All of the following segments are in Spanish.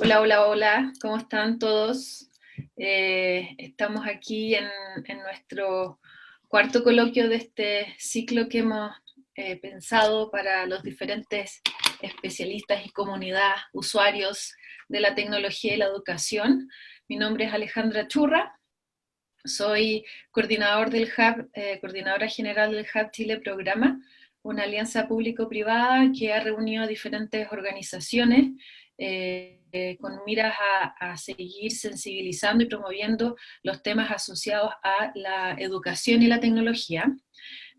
Hola, hola, hola, ¿cómo están todos? Estamos aquí en nuestro cuarto coloquio de este ciclo que hemos pensado para los diferentes especialistas y comunidad usuarios de la tecnología y la educación. Mi nombre es Alejandra Churra, soy coordinador del Hub, coordinadora general del Hub Chile Programa, una alianza público-privada que ha reunido a diferentes organizaciones con miras a seguir sensibilizando y promoviendo los temas asociados a la educación y la tecnología.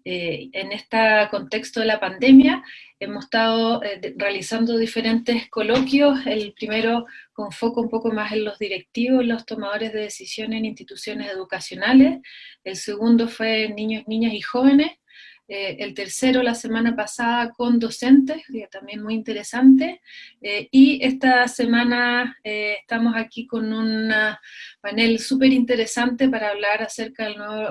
En este contexto de la pandemia hemos estado realizando diferentes coloquios, el primero con foco un poco más en los directivos, los tomadores de decisiones en instituciones educacionales, el segundo fue en niños, niñas y jóvenes, el tercero la semana pasada con docentes, que también muy interesante, y esta semana estamos aquí con un panel súper interesante para hablar acerca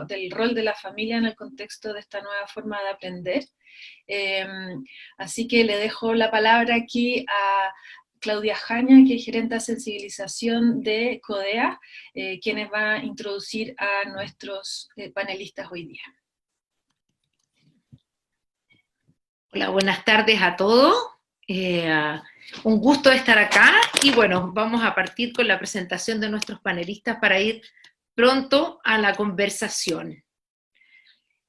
del rol de la familia en el contexto de esta nueva forma de aprender. Eh, Así que le dejo la palabra aquí a Claudia Jaña, que es gerente de sensibilización de CODEA, quienes va a introducir a nuestros panelistas hoy día. Hola, buenas tardes a todos. Un gusto estar acá y bueno, vamos a partir con la presentación de nuestros panelistas para ir pronto a la conversación.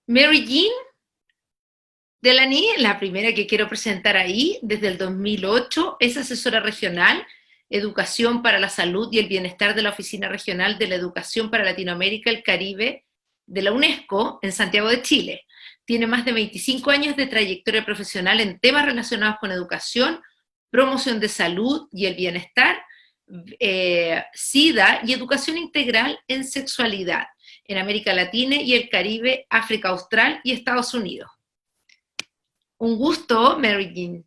Mary Jean Delaney, la primera que quiero presentar ahí, desde el 2008, es asesora regional, Educación para la Salud y el Bienestar de la Oficina Regional de la Educación para Latinoamérica y el Caribe de la UNESCO en Santiago de Chile. Tiene más de 25 años de trayectoria profesional en temas relacionados con educación, promoción de salud y el bienestar, SIDA y educación integral en sexualidad en América Latina y el Caribe, África Austral y Estados Unidos. Un gusto, Mary Jean.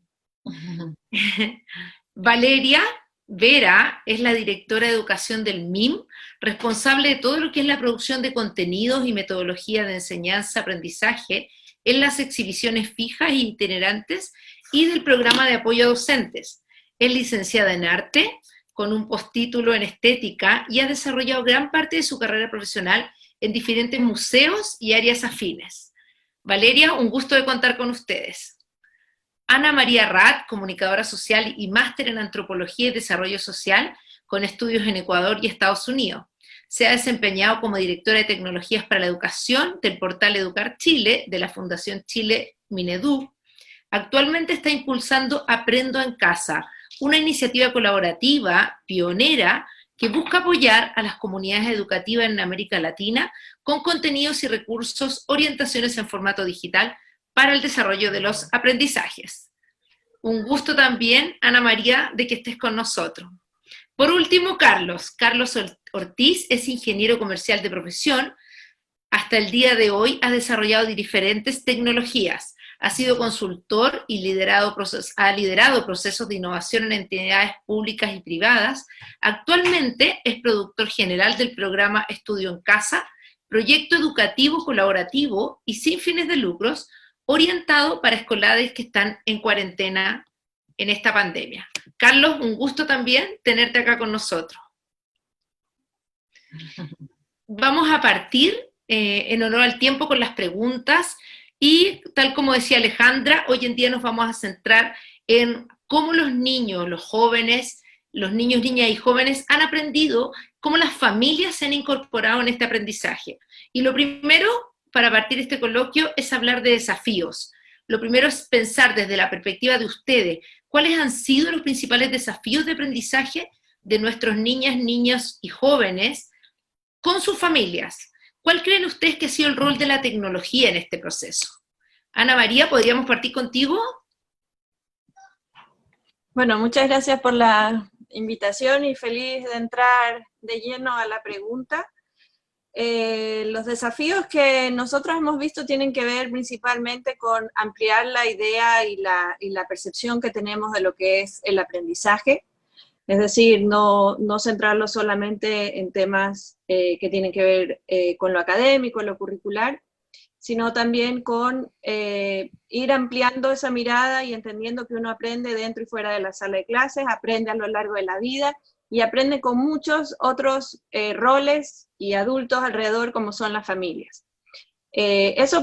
Valeria Vera es la directora de educación del MIM, responsable de todo lo que es la producción de contenidos y metodología de enseñanza-aprendizaje en las exhibiciones fijas e itinerantes y del programa de apoyo a docentes. Es licenciada en arte, con un postítulo en estética y ha desarrollado gran parte de su carrera profesional en diferentes museos y áreas afines. Valeria, un gusto de contar con ustedes. Ana María Rat, comunicadora social y máster en Antropología y Desarrollo Social, con estudios en Ecuador y Estados Unidos. Se ha desempeñado como directora de Tecnologías para la Educación del portal Educar Chile, de la Fundación Chile Minedu. Actualmente está impulsando Aprendo en Casa, una iniciativa colaborativa pionera que busca apoyar a las comunidades educativas en América Latina con contenidos y recursos, orientaciones en formato digital para el desarrollo de los aprendizajes. Un gusto también, Ana María, de que estés con nosotros. Por último, Carlos Ortiz es ingeniero comercial de profesión. Hasta el día de hoy ha desarrollado diferentes tecnologías. Ha sido consultor y ha liderado procesos de innovación en entidades públicas y privadas. Actualmente es productor general del programa Estudio en Casa, proyecto educativo colaborativo y sin fines de lucros, orientado para escolares que están en cuarentena en esta pandemia. Carlos, un gusto también tenerte acá con nosotros. Vamos a partir en honor al tiempo con las preguntas y tal como decía Alejandra, hoy en día nos vamos a centrar en cómo los niños, los jóvenes, los niños, niñas y jóvenes han aprendido, cómo las familias se han incorporado en este aprendizaje. Y lo primero, para partir este coloquio, es hablar de desafíos. Lo primero es pensar desde la perspectiva de ustedes, cuáles han sido los principales desafíos de aprendizaje de nuestros niñas, niños y jóvenes con sus familias. ¿Cuál creen ustedes que ha sido el rol de la tecnología en este proceso? Ana María, ¿podríamos partir contigo? Bueno, muchas gracias por la invitación y feliz de entrar de lleno a la pregunta. Los desafíos que nosotros hemos visto tienen que ver principalmente con ampliar la idea y la percepción que tenemos de lo que es el aprendizaje. Es decir, no centrarlo solamente en temas que tienen que ver con lo académico, lo curricular, sino también con ir ampliando esa mirada y entendiendo que uno aprende dentro y fuera de la sala de clases, aprende a lo largo de la vida y aprende con muchos otros roles y adultos alrededor como son las familias. Eso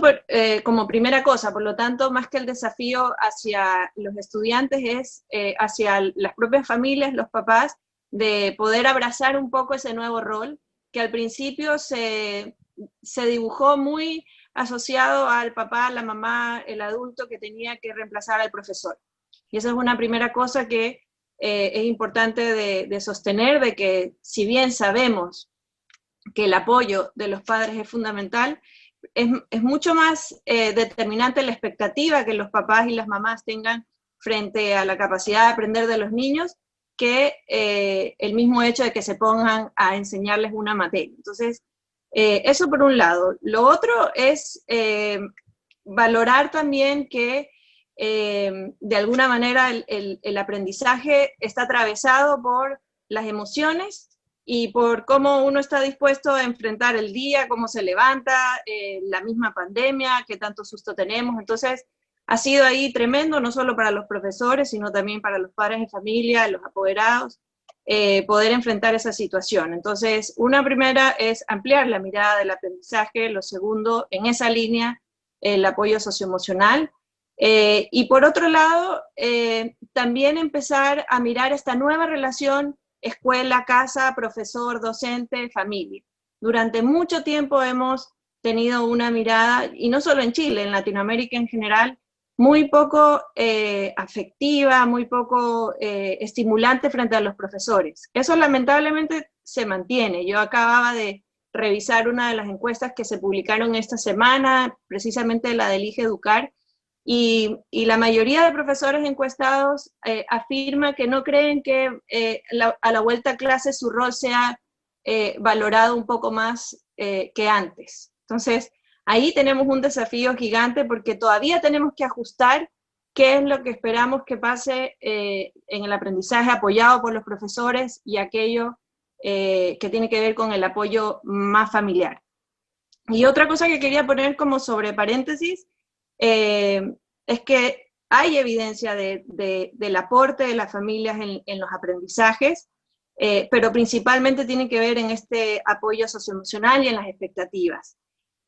como primera cosa, por lo tanto, más que el desafío hacia los estudiantes es hacia las propias familias, los papás, de poder abrazar un poco ese nuevo rol, que al principio se dibujó muy asociado al papá, la mamá, el adulto que tenía que reemplazar al profesor. Y esa es una primera cosa que es importante de sostener, de que si bien sabemos que el apoyo de los padres es fundamental, es mucho más determinante la expectativa que los papás y las mamás tengan frente a la capacidad de aprender de los niños que el mismo hecho de que se pongan a enseñarles una materia. Entonces, eso por un lado. Lo otro es valorar también que de alguna manera el aprendizaje está atravesado por las emociones y por cómo uno está dispuesto a enfrentar el día, cómo se levanta, la misma pandemia, qué tanto susto tenemos. Entonces, ha sido ahí tremendo, no solo para los profesores, sino también para los padres de familia, los apoderados, poder enfrentar esa situación. Entonces, una primera es ampliar la mirada del aprendizaje, lo segundo, en esa línea, el apoyo socioemocional, y por otro lado, también empezar a mirar esta nueva relación escuela, casa, profesor, docente, familia. Durante mucho tiempo hemos tenido una mirada, y no solo en Chile, en Latinoamérica en general, muy poco afectiva, muy poco estimulante frente a los profesores. Eso lamentablemente se mantiene. Yo acababa de revisar una de las encuestas que se publicaron esta semana, precisamente la del IGE Educar, y la mayoría de profesores encuestados afirma que no creen que a la vuelta a clase su rol sea valorado un poco más que antes. Entonces, ahí tenemos un desafío gigante porque todavía tenemos que ajustar qué es lo que esperamos que pase en el aprendizaje apoyado por los profesores y aquello que tiene que ver con el apoyo más familiar. Y otra cosa que quería poner como sobre paréntesis es que hay evidencia del aporte de las familias en los aprendizajes, pero principalmente tiene que ver en este apoyo socioemocional y en las expectativas.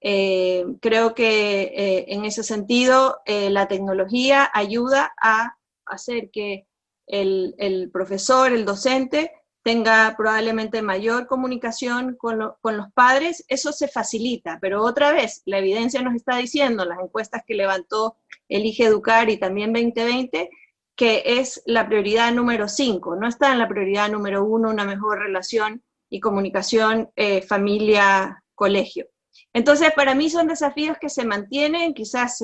Creo que en ese sentido la tecnología ayuda a hacer que el profesor, el docente, tenga probablemente mayor comunicación con los padres. Eso se facilita, pero otra vez, la evidencia nos está diciendo, las encuestas que levantó el IGE Educar y también 2020, que es la prioridad número 5, no está en la prioridad número 1 una mejor relación y comunicación familia-colegio. Entonces, para mí son desafíos que se mantienen, quizás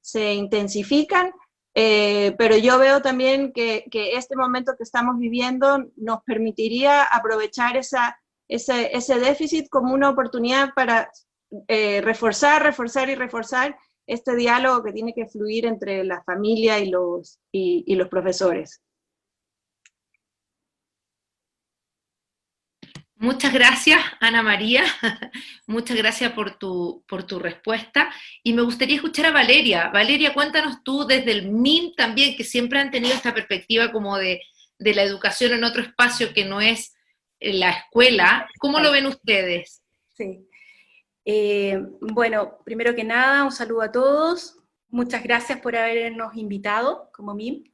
se intensifican, pero yo veo también que este momento que estamos viviendo nos permitiría aprovechar ese déficit como una oportunidad para reforzar este diálogo que tiene que fluir entre la familia y los profesores. Muchas gracias, Ana María. Muchas gracias por tu respuesta. Y me gustaría escuchar a Valeria. Valeria, cuéntanos tú desde el MIM también, que siempre han tenido esta perspectiva como de la educación en otro espacio que no es la escuela. ¿Cómo lo ven ustedes? Sí. Bueno, primero que nada, un saludo a todos. Muchas gracias por habernos invitado como MIM.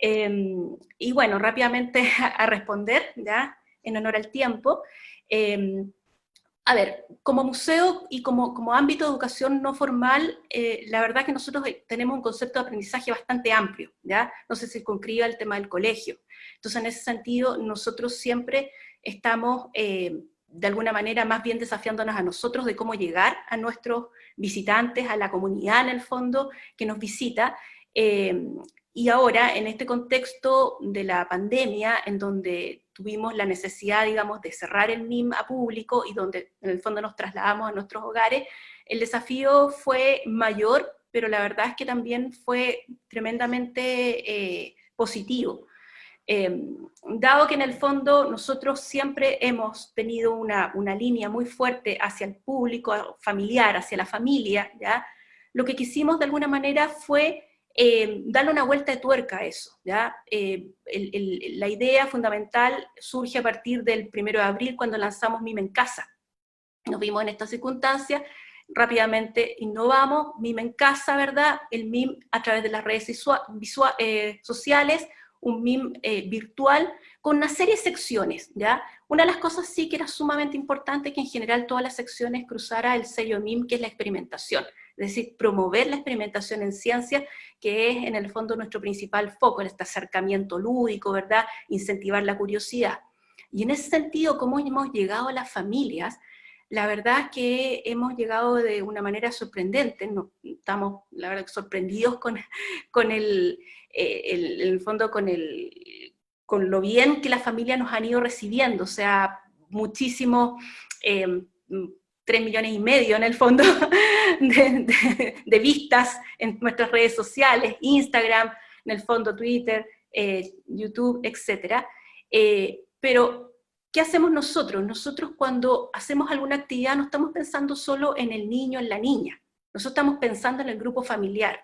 Y bueno, rápidamente a responder, ¿ya? En honor al tiempo. A ver, como museo y como ámbito de educación no formal, la verdad que nosotros tenemos un concepto de aprendizaje bastante amplio, ¿ya? No se circunscribe al tema del colegio. Entonces, en ese sentido, nosotros siempre estamos, de alguna manera, más bien desafiándonos a nosotros de cómo llegar a nuestros visitantes, a la comunidad, en el fondo, que nos visita. Y ahora, en este contexto de la pandemia, en donde tuvimos la necesidad, digamos, de cerrar el MIM a público y donde en el fondo nos trasladamos a nuestros hogares, el desafío fue mayor, pero la verdad es que también fue tremendamente positivo. Dado que en el fondo nosotros siempre hemos tenido una línea muy fuerte hacia el público familiar, hacia la familia, ¿ya? Lo que quisimos de alguna manera fue darle una vuelta de tuerca a eso, ¿ya? La idea fundamental surge a partir del 1 de abril, cuando lanzamos MIM en Casa. Nos vimos en esta circunstancia, rápidamente innovamos, MIM en Casa, ¿verdad? El MIM a través de las redes sociales, un MIM virtual, con una serie de secciones, ¿ya? Una de las cosas sí que era sumamente importante, que en general todas las secciones cruzara el sello MIM, que es la experimentación, es decir, promover la experimentación en ciencia, que es en el fondo nuestro principal foco, este acercamiento lúdico, ¿verdad? Incentivar la curiosidad. Y en ese sentido, cómo hemos llegado a las familias, la verdad es que hemos llegado de una manera sorprendente, estamos, la verdad, sorprendidos con el fondo, con lo bien que las familias nos han ido recibiendo, o sea, muchísimos, 3,5 millones en el fondo de vistas en nuestras redes sociales, Instagram, en el fondo Twitter, YouTube, etc. Pero ¿qué hacemos nosotros? Nosotros cuando hacemos alguna actividad no estamos pensando solo en el niño, en la niña. Nosotros estamos pensando en el grupo familiar.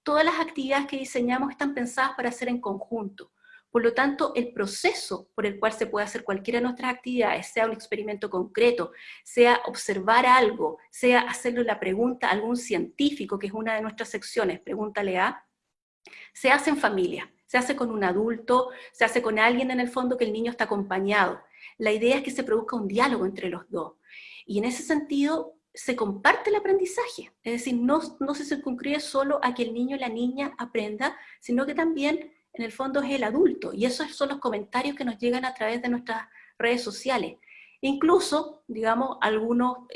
Todas las actividades que diseñamos están pensadas para hacer en conjunto. Por lo tanto, el proceso por el cual se puede hacer cualquiera de nuestras actividades, sea un experimento concreto, sea observar algo, sea hacerle la pregunta a algún científico, que es una de nuestras secciones, pregúntale a, se hace en familia, se hace con un adulto, se hace con alguien en el fondo que el niño está acompañado. La idea es que se produzca un diálogo entre los dos. Y en ese sentido se comparte el aprendizaje. Es decir, no se circunscribe solo a que el niño y la niña aprenda, sino que también en el fondo es el adulto. Y esos son los comentarios que nos llegan a través de nuestras redes sociales. Incluso, digamos, algunos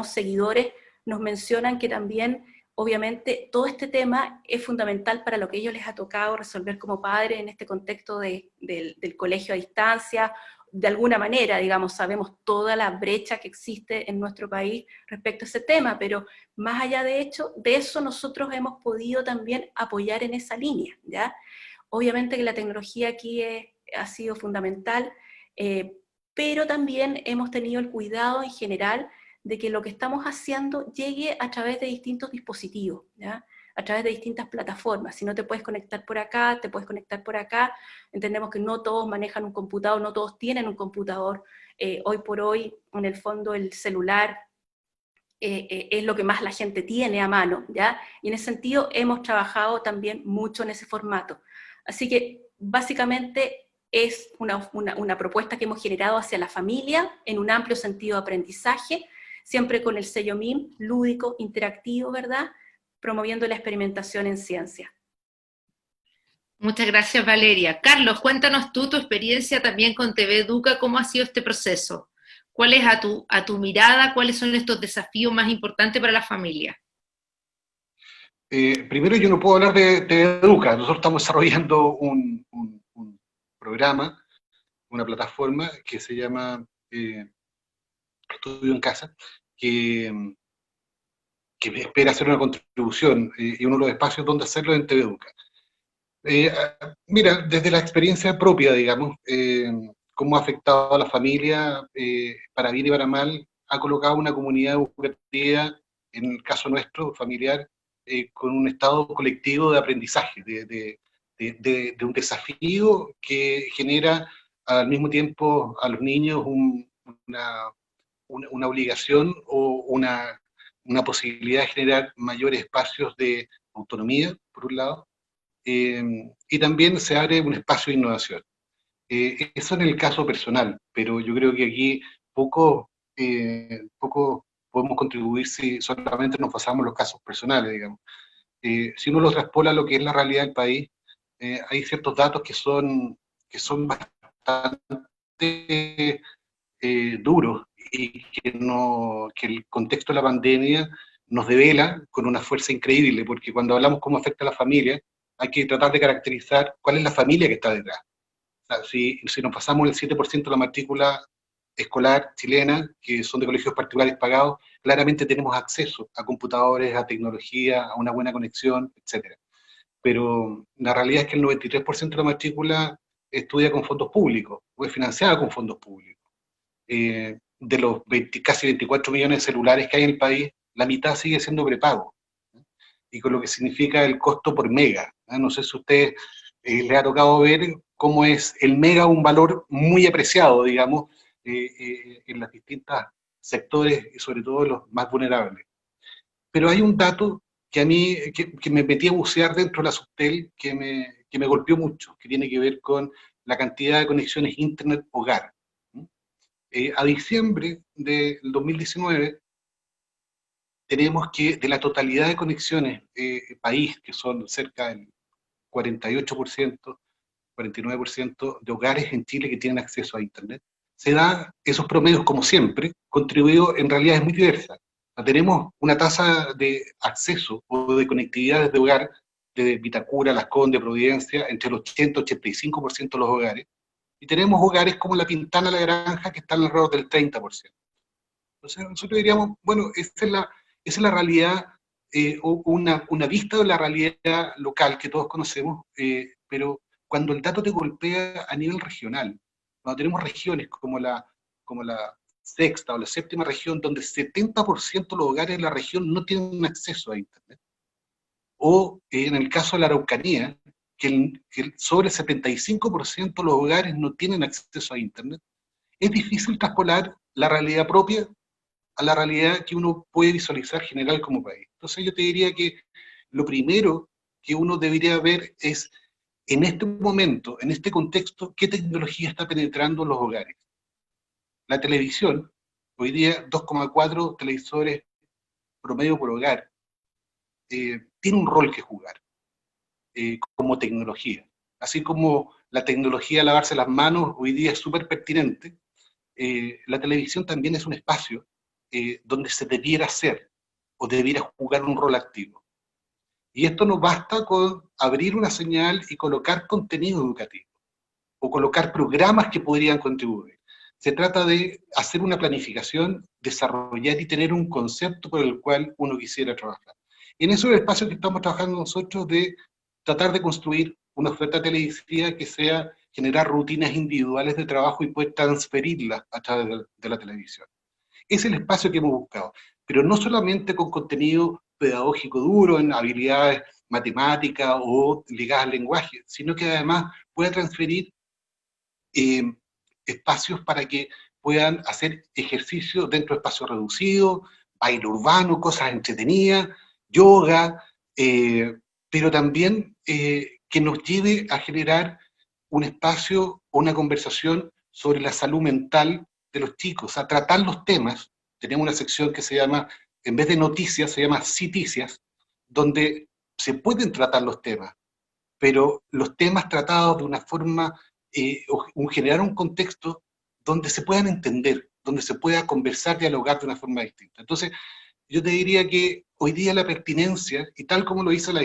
seguidores nos mencionan que también, obviamente, todo este tema es fundamental para lo que a ellos les ha tocado resolver como padres en este contexto del colegio a distancia. De alguna manera, digamos, sabemos toda la brecha que existe en nuestro país respecto a ese tema, pero más allá de eso nosotros hemos podido también apoyar en esa línea, ¿ya? Obviamente que la tecnología aquí ha sido fundamental, pero también hemos tenido el cuidado en general de que lo que estamos haciendo llegue a través de distintos dispositivos, ¿ya? A través de distintas plataformas. Si no te puedes conectar por acá, te puedes conectar por acá. Entendemos que no todos manejan un computador, no todos tienen un computador. Hoy por hoy, en el fondo, el celular es lo que más la gente tiene a mano, ¿ya? Y en ese sentido hemos trabajado también mucho en ese formato. Así que, básicamente, es una propuesta que hemos generado hacia la familia, en un amplio sentido de aprendizaje, siempre con el sello MIM, lúdico, interactivo, ¿verdad?, promoviendo la experimentación en ciencia. Muchas gracias, Valeria. Carlos, cuéntanos tú tu experiencia también con TV Educa, ¿cómo ha sido este proceso? ¿Cuál es a tu mirada, cuáles son estos desafíos más importantes para la familia? Primero, yo no puedo hablar de TV Educa. Nosotros estamos desarrollando un programa, una plataforma que se llama Estudio en Casa, que espera hacer una contribución, y uno de los espacios donde hacerlo es en TV Educa. Mira, desde la experiencia propia, digamos, cómo ha afectado a la familia, para bien y para mal, ha colocado una comunidad educativa, en el caso nuestro, familiar, con un estado colectivo de aprendizaje, de un desafío que genera al mismo tiempo a los niños una obligación o una posibilidad de generar mayores espacios de autonomía, por un lado, y también se abre un espacio de innovación. Eso en el caso personal, pero yo creo que aquí poco podemos contribuir si solamente nos pasamos los casos personales, digamos. Si uno lo traspola a lo que es la realidad del país, hay ciertos datos que son bastante duros, y que el contexto de la pandemia nos devela con una fuerza increíble, porque cuando hablamos cómo afecta a la familia, hay que tratar de caracterizar cuál es la familia que está detrás. O sea, si nos pasamos el 7% de la matrícula escolar chilena, que son de colegios particulares pagados, claramente tenemos acceso a computadores, a tecnología, a una buena conexión, etc. Pero la realidad es que el 93% de la matrícula estudia con fondos públicos, o es financiada con fondos públicos. De los casi 24 millones de celulares que hay en el país, la mitad sigue siendo prepago, y con lo que significa el costo por mega. No sé si a ustedes les ha tocado ver cómo es el mega un valor muy apreciado, digamos, en los distintos sectores y sobre todo los más vulnerables. Pero hay un dato que a mí, que me metí a bucear dentro de la Subtel, que me golpeó mucho, que tiene que ver con la cantidad de conexiones internet hogar. A diciembre del 2019, tenemos que de la totalidad de conexiones país, que son cerca del 48%, 49% de hogares en Chile que tienen acceso a Internet, se da esos promedios como siempre, contribuido en realidades muy diversas. Tenemos una tasa de acceso o de conectividad desde hogar de Vitacura, Las Condes, Providencia, entre el 80 y 85% de los hogares, y tenemos hogares como La Pintana, La Granja, que están alrededor del 30%. Entonces nosotros diríamos, bueno, esa es la realidad, o una vista de la realidad local que todos conocemos, pero cuando el dato te golpea a nivel regional, cuando tenemos regiones como la sexta o la séptima región, donde el 70% de los hogares de la región no tienen acceso a Internet, o en el caso de la Araucanía, que sobre el 75% de los hogares no tienen acceso a Internet, es difícil traspolar la realidad propia a la realidad que uno puede visualizar general como país. Entonces yo te diría que lo primero que uno debería ver es, en este momento, en este contexto, qué tecnología está penetrando en los hogares. La televisión, hoy día 2,4 televisores promedio por hogar, tiene un rol que jugar como tecnología. Así como la tecnología de lavarse las manos hoy día es súper pertinente, la televisión también es un espacio donde se debiera hacer o debiera jugar un rol activo. Y esto no basta con abrir una señal y colocar contenido educativo o colocar programas que podrían contribuir. Se trata de hacer una planificación, desarrollar y tener un concepto por el cual uno quisiera trabajar. Y en eso es el espacio que estamos trabajando nosotros, de tratar de construir una oferta televisiva que sea generar rutinas individuales de trabajo y poder transferirlas a través de la televisión. Es el espacio que hemos buscado, pero no solamente con contenido pedagógico duro en habilidades matemáticas o ligadas al lenguaje, sino que además pueda transferir espacios para que puedan hacer ejercicio dentro de espacios reducidos, baile urbano, cosas entretenidas, yoga, pero también que nos lleve a generar un espacio o una conversación sobre la salud mental de los chicos, a tratar los temas. Tenemos una sección que se llama, en vez de noticias, se llama Citicias, donde se pueden tratar los temas, pero los temas tratados de una forma, generar un contexto donde se puedan entender, donde se pueda conversar, dialogar de una forma distinta. Entonces, yo te diría que hoy día la pertinencia, y tal como lo hizo la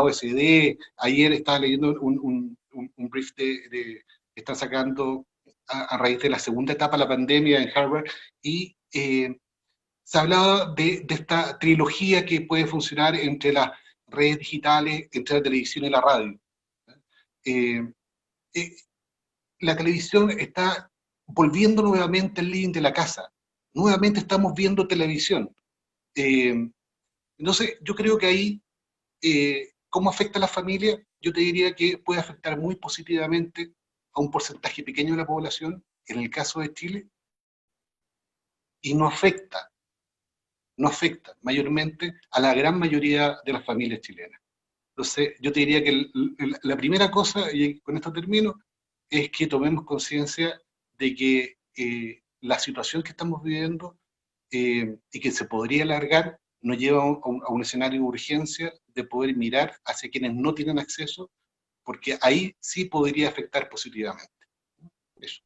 OECD, ayer estaba leyendo un brief que están sacando a raíz de la segunda etapa de la pandemia en Harvard, y se hablaba de esta trilogía que puede funcionar entre las redes digitales, entre la televisión y la radio. La televisión está volviendo nuevamente al living de la casa. Nuevamente estamos viendo televisión. Entonces, yo creo que ahí, ¿cómo afecta a la familia? Yo te diría que puede afectar muy positivamente a un porcentaje pequeño de la población, en el caso de Chile, y no afecta mayormente a la gran mayoría de las familias chilenas. Entonces, yo te diría que la primera cosa, y con esto termino, es que tomemos conciencia de que la situación que estamos viviendo y que se podría alargar nos lleva a un escenario de urgencia de poder mirar hacia quienes no tienen acceso, porque ahí sí podría afectar positivamente. Eso.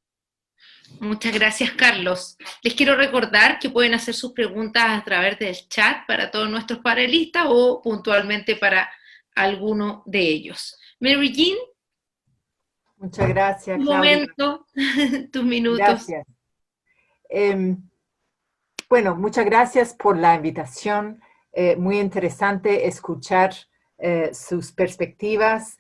Muchas gracias, Carlos. Les quiero recordar que pueden hacer sus preguntas a través del chat para todos nuestros panelistas o puntualmente para alguno de ellos. Mary Jean. Muchas gracias, Un Claudia. momento, tus minutos. Gracias. Bueno, muchas gracias por la invitación. Muy interesante escuchar sus perspectivas.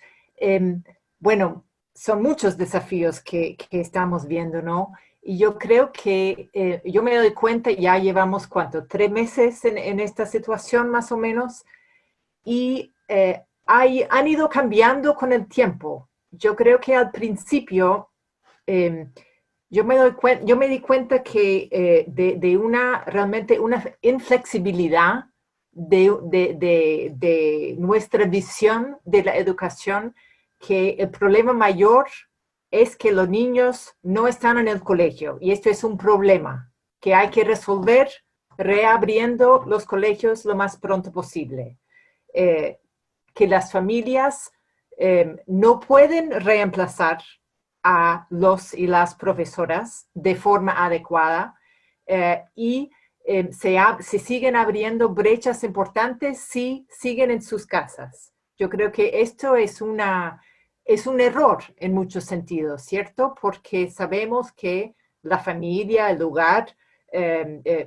Bueno, son muchos desafíos que estamos viendo, ¿no? Y yo creo que yo me doy cuenta, ya llevamos, ¿cuánto? 3 meses en esta situación más o menos, y han ido cambiando con el tiempo. Yo creo que al principio yo me di cuenta que realmente una inflexibilidad de nuestra visión de la educación, que el problema mayor es que los niños no están en el colegio, y esto es un problema que hay que resolver reabriendo los colegios lo más pronto posible. Que las familias no pueden reemplazar a los y las profesoras de forma adecuada, y se siguen abriendo brechas importantes si siguen en sus casas. Yo creo que esto es un error en muchos sentidos, ¿cierto? Porque sabemos que la familia, el hogar,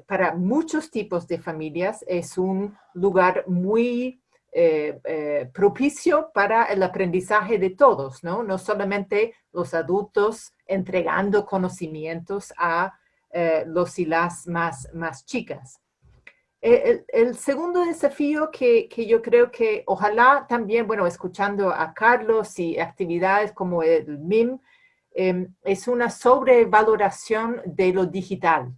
para muchos tipos de familias es un lugar muy propicio para el aprendizaje de todos, ¿no? No solamente los adultos entregando conocimientos a los y las más chicas. El segundo desafío que yo creo que ojalá también, bueno, escuchando a Carlos y actividades como el MIM, es una sobrevaloración de lo digital,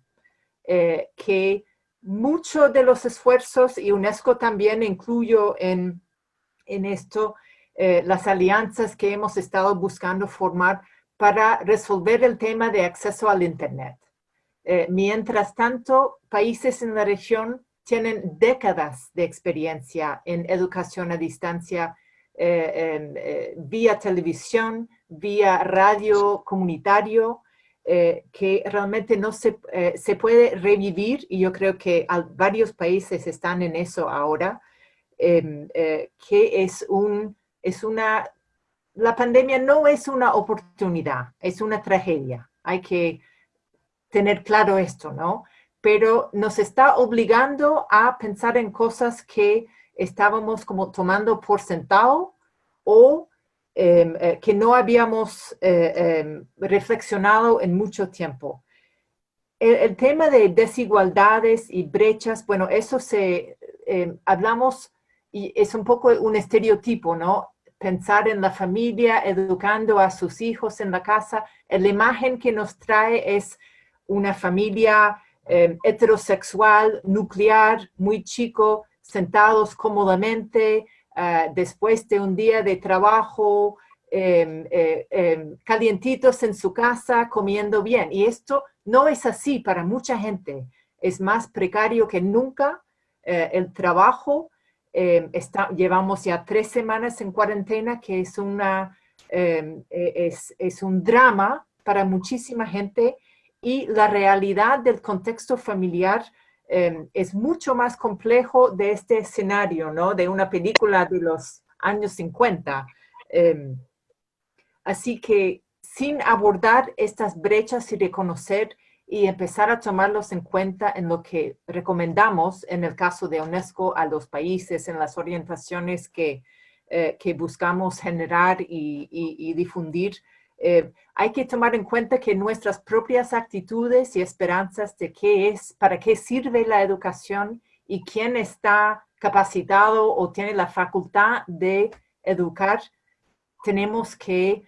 que muchos de los esfuerzos, y UNESCO también incluyo en esto, las alianzas que hemos estado buscando formar para resolver el tema de acceso al Internet. Mientras tanto, países en la región tienen décadas de experiencia en educación a distancia, vía televisión, vía radio comunitario, que realmente no se puede revivir, y yo creo que varios países están en eso ahora, que la pandemia no es una oportunidad, es una tragedia. Hay que tener claro esto, ¿no? Pero nos está obligando a pensar en cosas que estábamos como tomando por sentado, o que no habíamos reflexionado en mucho tiempo. El tema de desigualdades y brechas, bueno, eso hablamos, y es un poco un estereotipo, ¿no? Pensar en la familia, educando a sus hijos en la casa. La imagen que nos trae es una familia heterosexual, nuclear, muy chico, sentados cómodamente, después de un día de trabajo, calientitos en su casa, comiendo bien. Y esto no es así para mucha gente. Es más precario que nunca el trabajo. Llevamos ya 3 semanas en cuarentena, que es un drama para muchísima gente, y la realidad del contexto familiar es mucho más complejo de este escenario, ¿no? De una película de los años 50. Así que sin abordar estas brechas y reconocer y empezar a tomarlos en cuenta en lo que recomendamos, en el caso de UNESCO, a los países, en las orientaciones que buscamos generar y difundir, hay que tomar en cuenta que nuestras propias actitudes y esperanzas de para qué sirve la educación y quién está capacitado o tiene la facultad de educar, tenemos que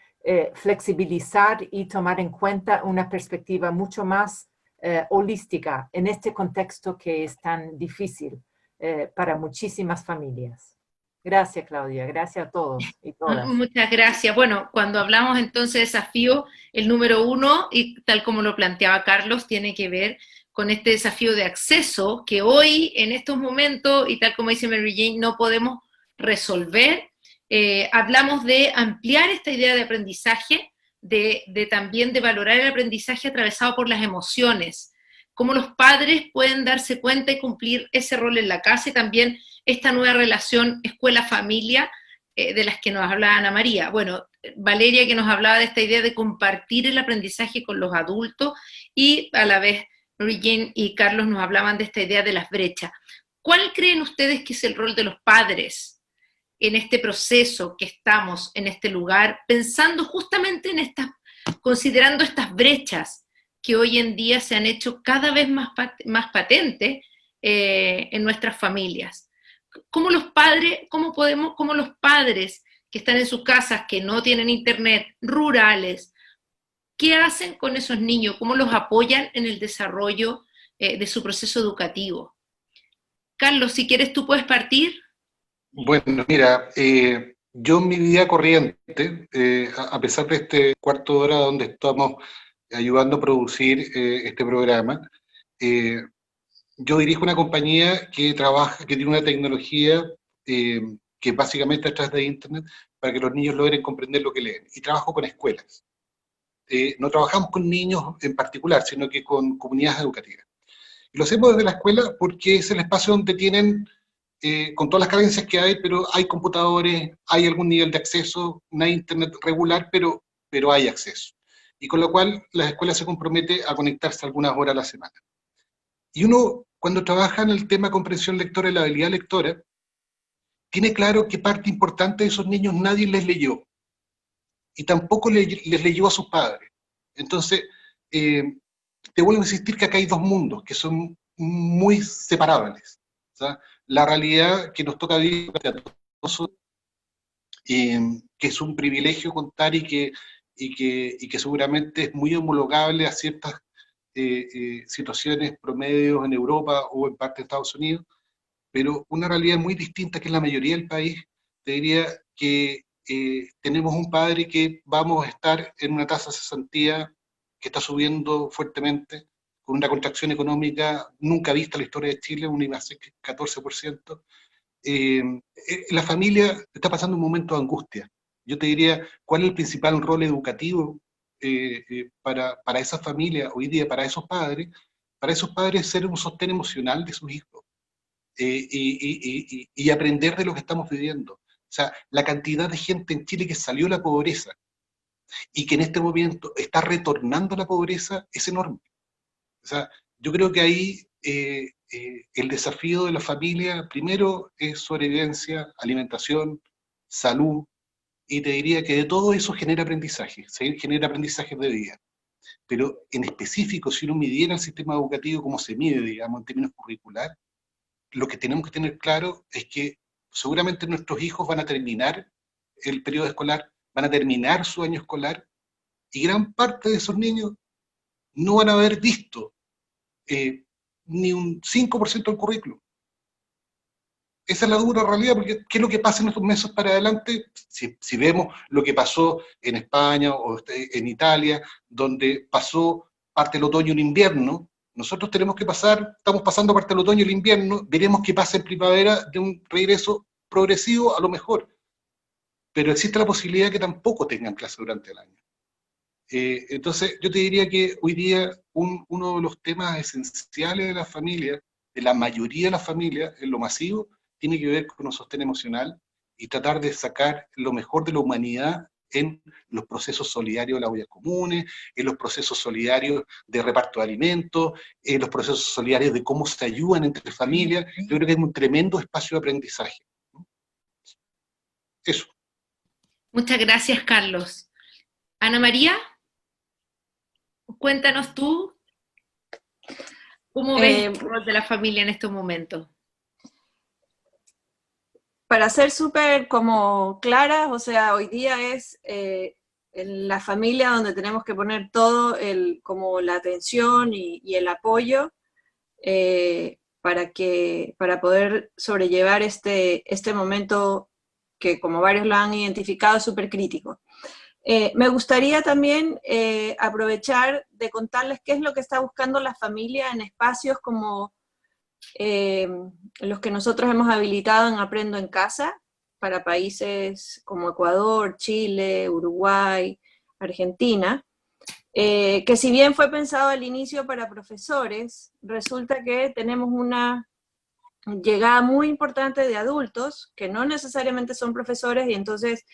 flexibilizar y tomar en cuenta una perspectiva mucho más holística en este contexto que es tan difícil para muchísimas familias. Gracias, Claudia. Gracias a todos y todas. Muchas gracias. Bueno, cuando hablamos entonces de desafío, el número 1, y tal como lo planteaba Carlos, tiene que ver con este desafío de acceso que hoy, en estos momentos, y tal como dice Mary Jane, no podemos resolver. Hablamos de ampliar esta idea de aprendizaje, también de valorar el aprendizaje atravesado por las emociones, cómo los padres pueden darse cuenta y cumplir ese rol en la casa, y también esta nueva relación escuela-familia de las que nos hablaba Ana María. Bueno, Valeria, que nos hablaba de esta idea de compartir el aprendizaje con los adultos, y a la vez Mary Jane y Carlos nos hablaban de esta idea de las brechas. ¿Cuál creen ustedes que es el rol de los padres en este proceso que estamos en este lugar, pensando justamente en estas, considerando estas brechas que hoy en día se han hecho cada vez más patentes en nuestras familias. ¿Cómo los padres que están en sus casas, que no tienen internet, rurales, qué hacen con esos niños? ¿Cómo los apoyan en el desarrollo de su proceso educativo? Carlos, si quieres tú puedes partir. Bueno, mira, yo en mi vida corriente, a pesar de este cuarto de hora donde estamos ayudando a producir este programa, yo dirijo una compañía que trabaja, que tiene una tecnología que básicamente a través de Internet para que los niños logren comprender lo que leen. Y trabajo con escuelas. No trabajamos con niños en particular, sino que con comunidades educativas. Y lo hacemos desde la escuela porque es el espacio donde tienen, con todas las carencias que hay, pero hay computadores, hay algún nivel de acceso, no hay internet regular, pero hay acceso. Y con lo cual la escuela se compromete a conectarse algunas horas a la semana. Y uno, cuando trabaja en el tema comprensión lectora y la habilidad lectora, tiene claro que parte importante de esos niños nadie les leyó. Y tampoco les leyó a sus padres. Entonces, te vuelvo a insistir que acá hay dos mundos que son muy separables. O sea, la realidad que nos toca vivir a todos, que es un privilegio contar y que seguramente es muy homologable a ciertas situaciones promedios en Europa o en parte de Estados Unidos, pero una realidad muy distinta que en la mayoría del país, te diría que tenemos un padre que vamos a estar en una tasa de cesantía que está subiendo fuertemente, con una contracción económica nunca vista en la historia de Chile, un IVA 14%. La familia está pasando un momento de angustia. Yo te diría, ¿cuál es el principal rol educativo para esa familia hoy día, para esos padres? Para esos padres ser un sostén emocional de sus hijos y aprender de lo que estamos viviendo. O sea, la cantidad de gente en Chile que salió de la pobreza y que en este momento está retornando a la pobreza es enorme. O sea, yo creo que ahí el desafío de la familia, primero, es sobrevivencia, alimentación, salud, y te diría que de todo eso genera aprendizaje, ¿sí? Genera aprendizaje de vida. Pero en específico, si uno midiera el sistema educativo como se mide, digamos, en términos curriculares, lo que tenemos que tener claro es que seguramente nuestros hijos van a terminar el periodo escolar, van a terminar su año escolar, y gran parte de esos niños no van a haber visto ni un 5% del currículum. Esa es la dura realidad, porque ¿qué es lo que pasa en estos meses para adelante? Si vemos lo que pasó en España o en Italia, donde pasó parte del otoño y el invierno, nosotros tenemos que estamos pasando parte del otoño y el invierno, veremos qué pasa en primavera de un regreso progresivo a lo mejor. Pero existe la posibilidad de que tampoco tengan clase durante el año. Entonces, yo te diría que hoy día uno de los temas esenciales de la familia, de la mayoría de las familias, en lo masivo, tiene que ver con un sostén emocional y tratar de sacar lo mejor de la humanidad en los procesos solidarios de las ollas comunes, en los procesos solidarios de reparto de alimentos, en los procesos solidarios de cómo se ayudan entre familias. Yo creo que es un tremendo espacio de aprendizaje. Eso. Muchas gracias, Carlos. Ana María, cuéntanos tú cómo ves el rol de la familia en estos momentos. Para ser súper como claras, o sea, hoy día es en la familia donde tenemos que poner todo como la atención y el apoyo para poder sobrellevar este momento que, como varios lo han identificado, es súper crítico. Me gustaría también aprovechar de contarles qué es lo que está buscando la familia en espacios como los que nosotros hemos habilitado en Aprendo en Casa, para países como Ecuador, Chile, Uruguay, Argentina, que si bien fue pensado al inicio para profesores, resulta que tenemos una llegada muy importante de adultos que no necesariamente son profesores y entonces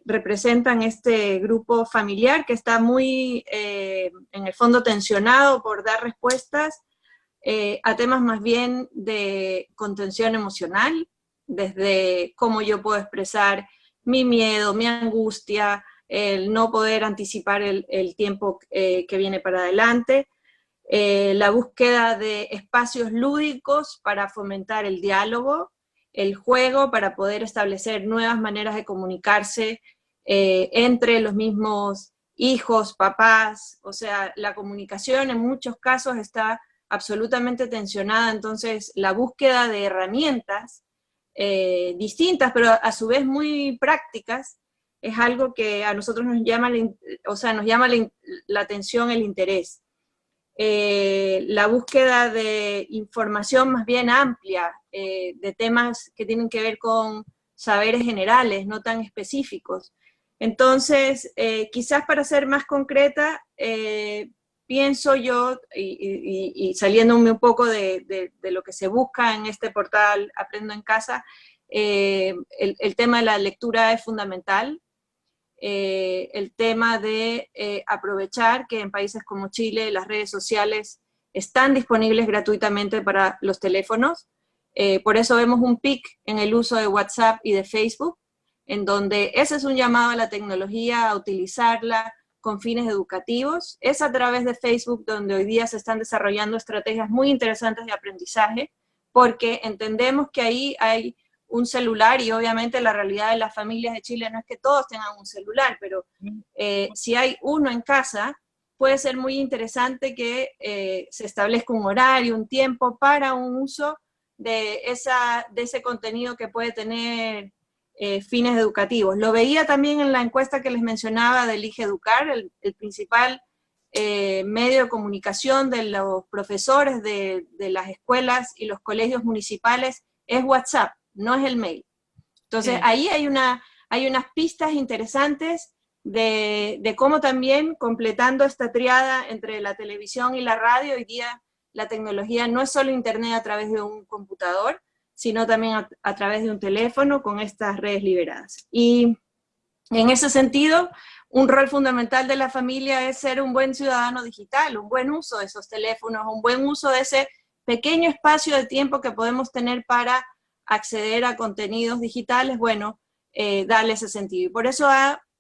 representan este grupo familiar que está muy, en el fondo, tensionado por dar respuestas a temas más bien de contención emocional, desde cómo yo puedo expresar mi miedo, mi angustia, el no poder anticipar el tiempo que viene para adelante, la búsqueda de espacios lúdicos para fomentar el diálogo, el juego para poder establecer nuevas maneras de comunicarse entre los mismos hijos, papás, o sea, la comunicación en muchos casos está absolutamente tensionada, entonces la búsqueda de herramientas distintas, pero a su vez muy prácticas, es algo que a nosotros nos llama, la atención, el interés. La búsqueda de información más bien amplia, de temas que tienen que ver con saberes generales, no tan específicos. Entonces, quizás para ser más concreta, pienso yo, y saliéndome un poco de lo que se busca en este portal Aprendo en Casa, el tema de la lectura es fundamental. El tema de aprovechar que en países como Chile las redes sociales están disponibles gratuitamente para los teléfonos. Por eso vemos un pic en el uso de WhatsApp y de Facebook, en donde ese es un llamado a la tecnología, a utilizarla con fines educativos. Es a través de Facebook donde hoy día se están desarrollando estrategias muy interesantes de aprendizaje, porque entendemos que ahí hay un celular, y obviamente la realidad de las familias de Chile no es que todos tengan un celular, pero si hay uno en casa, puede ser muy interesante que se establezca un horario, un tiempo para un uso de ese contenido que puede tener fines educativos. Lo veía también en la encuesta que les mencionaba de Elige Educar, el principal medio de comunicación de los profesores de las escuelas y los colegios municipales es WhatsApp, no es el mail. Entonces, ahí hay unas pistas interesantes de cómo también, completando esta triada entre la televisión y la radio, hoy día la tecnología no es solo internet a través de un computador, sino también a través de un teléfono con estas redes liberadas. Y en ese sentido, un rol fundamental de la familia es ser un buen ciudadano digital, un buen uso de esos teléfonos, un buen uso de ese pequeño espacio de tiempo que podemos tener para acceder a contenidos digitales, bueno, darle ese sentido. Y por eso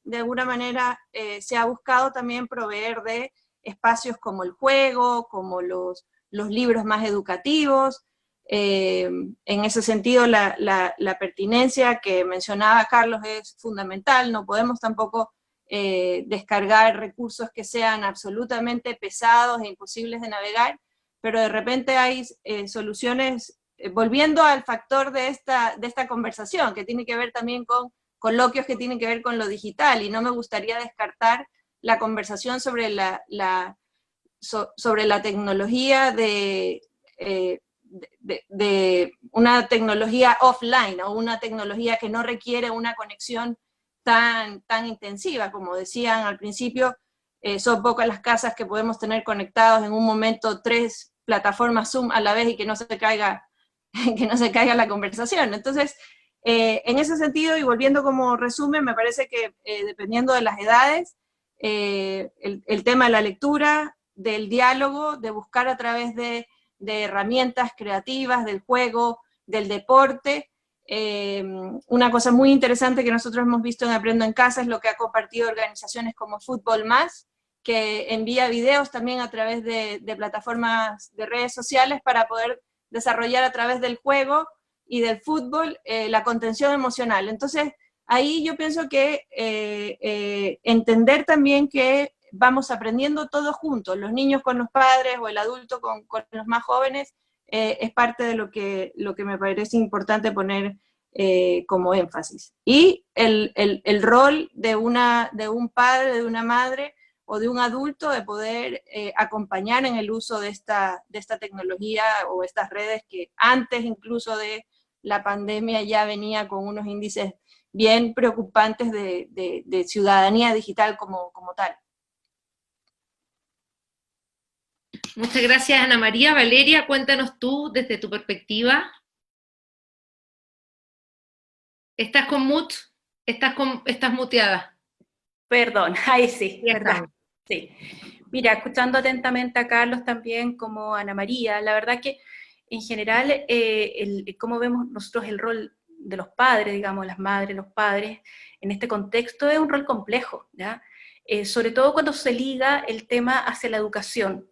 de alguna manera se ha buscado también proveer de espacios como el juego, como los libros más educativos. En ese sentido, la pertinencia que mencionaba Carlos es fundamental. No podemos tampoco descargar recursos que sean absolutamente pesados e imposibles de navegar, pero de repente hay soluciones, volviendo al factor de esta conversación, que tiene que ver también con coloquios que tienen que ver con lo digital, y no me gustaría descartar la conversación sobre sobre la tecnología de una tecnología offline, o una tecnología que no requiere una conexión tan intensiva. Como decían al principio, son pocas las casas que podemos tener conectados en un momento 3 plataformas Zoom a la vez y que no se caiga la conversación. Entonces, en ese sentido, y volviendo como resumen, me parece que dependiendo de las edades, el tema de la lectura, del diálogo, de buscar a través de herramientas creativas, del juego, del deporte. Una cosa muy interesante que nosotros hemos visto en Aprendo en Casa es lo que ha compartido organizaciones como Fútbol Más, que envía videos también a través de plataformas de redes sociales para poder desarrollar a través del juego y del fútbol la contención emocional. Entonces, ahí yo pienso que entender también que vamos aprendiendo todos juntos, los niños con los padres o el adulto con los más jóvenes, es parte de lo que me parece importante poner como énfasis. Y el rol de un padre, de una madre o de un adulto de poder acompañar en el uso de esta tecnología o estas redes que antes incluso de la pandemia ya venía con unos índices bien preocupantes de ciudadanía digital como tal. Muchas gracias, Ana María. Valeria, cuéntanos tú, desde tu perspectiva. ¿Estás con mute? ¿Estás muteada? Perdón, ahí sí, Ya ¿verdad? estamos. Sí. Mira, escuchando atentamente a Carlos también como a Ana María, la verdad que en general, cómo vemos nosotros el rol de los padres, digamos, las madres, los padres, en este contexto es un rol complejo, ¿ya? Sobre todo cuando se liga el tema hacia la educación,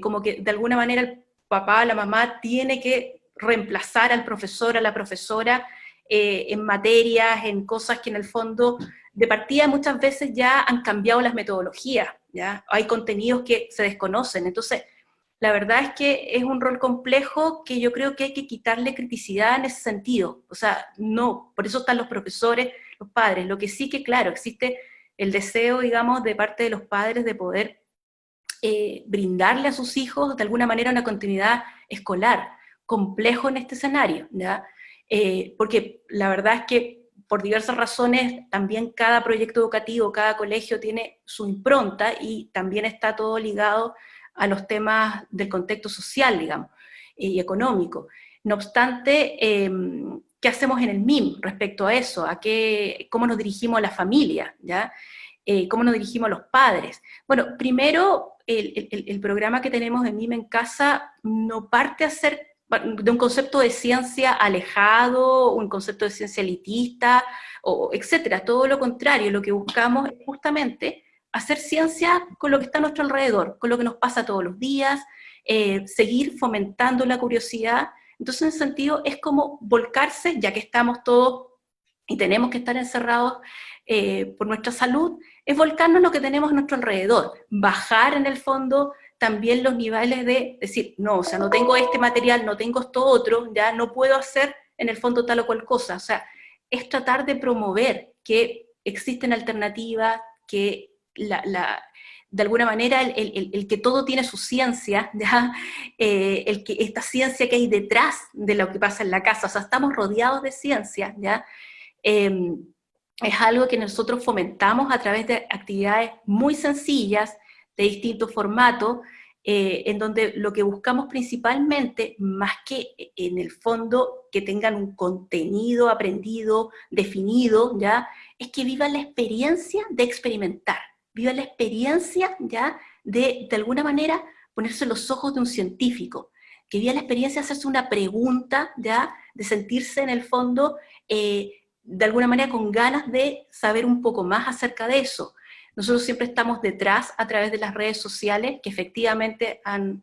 como que de alguna manera el papá, la mamá tiene que reemplazar al profesor, a la profesora, en materias, en cosas que en el fondo, de partida muchas veces ya han cambiado las metodologías, ¿ya? Hay contenidos que se desconocen, entonces la verdad es que es un rol complejo que yo creo que hay que quitarle criticidad en ese sentido, o sea, no, por eso están los profesores, los padres, lo que sí que claro, existe el deseo, digamos, de parte de los padres de poder brindarle a sus hijos de alguna manera una continuidad escolar, complejo en este escenario, ¿ya? Porque la verdad es que por diversas razones también cada proyecto educativo, cada colegio tiene su impronta y también está todo ligado a los temas del contexto social, digamos, y económico. No obstante, ¿qué hacemos en el MIM respecto a eso? ¿Cómo nos dirigimos a la familia? ¿Ya? ¿Cómo nos dirigimos a los padres? Bueno, primero, el programa que tenemos en MIM en Casa no parte a ser de un concepto de ciencia alejado, un concepto de ciencia elitista, etcétera. Todo lo contrario, lo que buscamos es justamente hacer ciencia con lo que está a nuestro alrededor, con lo que nos pasa todos los días, seguir fomentando la curiosidad. Entonces, en ese sentido, es como volcarse, ya que estamos todos y tenemos que estar encerrados por nuestra salud, es volcarnos lo que tenemos a nuestro alrededor, bajar en el fondo también los niveles de decir, no, o sea, no tengo este material, no tengo esto otro, ya no puedo hacer en el fondo tal o cual cosa, o sea, es tratar de promover que existen alternativas, que de alguna manera el que todo tiene su ciencia, ¿ya? Esta ciencia que hay detrás de lo que pasa en la casa, o sea, estamos rodeados de ciencia, ¿ya? Es algo que nosotros fomentamos a través de actividades muy sencillas, de distintos formatos, en donde lo que buscamos principalmente, más que en el fondo que tengan un contenido aprendido, definido, ¿ya? Es que vivan la experiencia de experimentar, vivan la experiencia, ¿ya? De alguna manera ponerse los ojos de un científico, que vivan la experiencia de hacerse una pregunta, ¿ya? De sentirse en el fondo de alguna manera con ganas de saber un poco más acerca de eso. Nosotros siempre estamos detrás a través de las redes sociales, que efectivamente han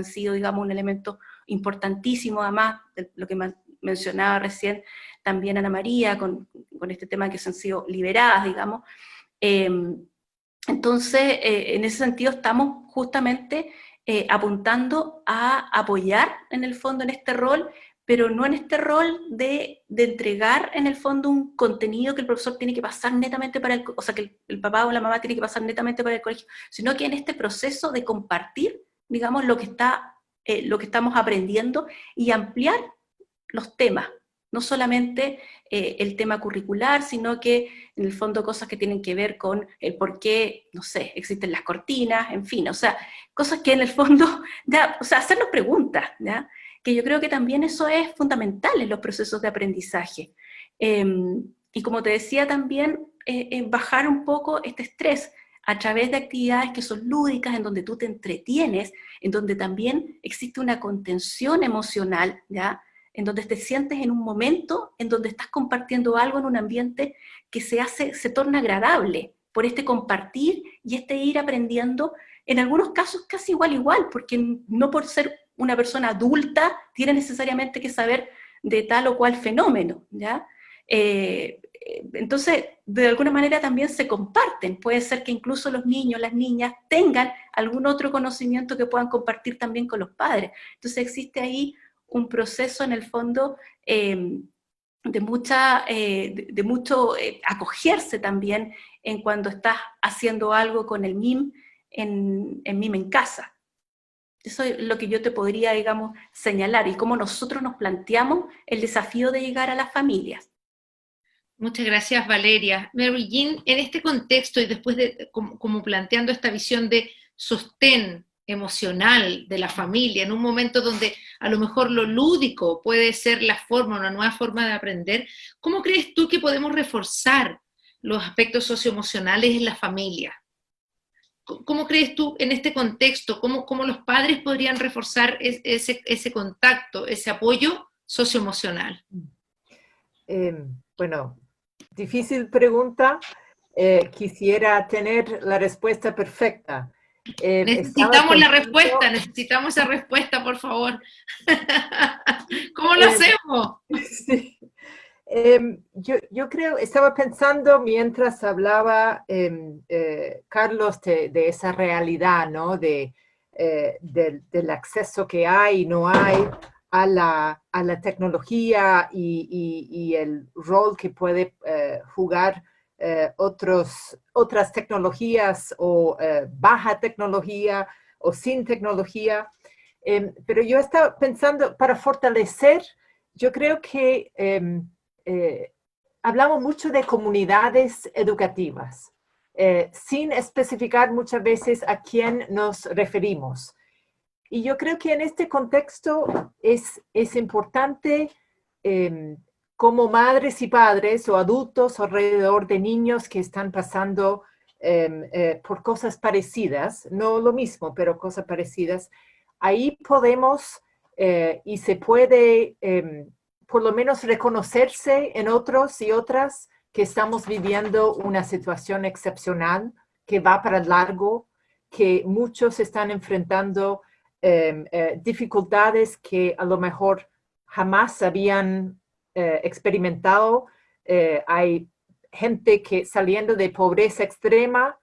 sido, digamos, un elemento importantísimo, además de lo que mencionaba recién también Ana María, con este tema que se han sido liberadas, digamos. Entonces, en ese sentido estamos justamente apuntando a apoyar en el fondo en este rol, pero no en este rol de entregar en el fondo un contenido que el profesor tiene que pasar netamente para o sea, que el papá o la mamá tiene que pasar netamente para el colegio, sino que en este proceso de compartir, digamos, lo que estamos aprendiendo y ampliar los temas, no solamente el tema curricular, sino que en el fondo cosas que tienen que ver con el por qué, no sé, existen las cortinas, en fin, o sea, cosas que en el fondo, ya, o sea, hacernos preguntas, ¿ya? Que yo creo que también eso es fundamental en los procesos de aprendizaje. Y como te decía también, bajar un poco este estrés a través de actividades que son lúdicas, en donde tú te entretienes, en donde también existe una contención emocional, ¿ya? En donde te sientes en un momento en donde estás compartiendo algo en un ambiente que se torna agradable por este compartir y este ir aprendiendo, en algunos casos casi igual, porque no por ser una persona adulta tiene necesariamente que saber de tal o cual fenómeno, ¿ya? Entonces, de alguna manera también se comparten, puede ser que incluso los niños, las niñas tengan algún otro conocimiento que puedan compartir también con los padres, entonces existe ahí un proceso en el fondo de mucho acogerse también en cuando estás haciendo algo con el MIM en MIM en Casa. Eso es lo que yo te podría, digamos, señalar y cómo nosotros nos planteamos el desafío de llegar a las familias. Muchas gracias, Valeria. Mary Jean, en este contexto y después de como planteando esta visión de sostén emocional de la familia, en un momento donde a lo mejor lo lúdico puede ser la forma, una nueva forma de aprender, ¿cómo crees tú que podemos reforzar los aspectos socioemocionales en la familia? ¿Cómo crees tú en este contexto, cómo los padres podrían reforzar ese contacto, ese apoyo socioemocional? Bueno, difícil pregunta. Quisiera tener la respuesta perfecta. Necesitamos la respuesta, necesitamos esa respuesta, por favor. ¿Cómo lo hacemos? Sí. Yo creo, estaba pensando mientras hablaba Carlos de esa realidad, ¿no? Del acceso que hay y no hay a la tecnología y el rol que puede jugar otras tecnologías o baja tecnología o sin tecnología. Pero yo estaba pensando, para fortalecer, yo creo que hablamos mucho de comunidades educativas, sin especificar muchas veces a quién nos referimos. Y yo creo que en este contexto es importante, como madres y padres o adultos alrededor de niños que están pasando por cosas parecidas, no lo mismo, pero cosas parecidas, ahí podemos y se puede por lo menos reconocerse en otros y otras que estamos viviendo una situación excepcional que va para largo, que muchos están enfrentando dificultades que a lo mejor jamás habían experimentado. Hay gente que saliendo de pobreza extrema,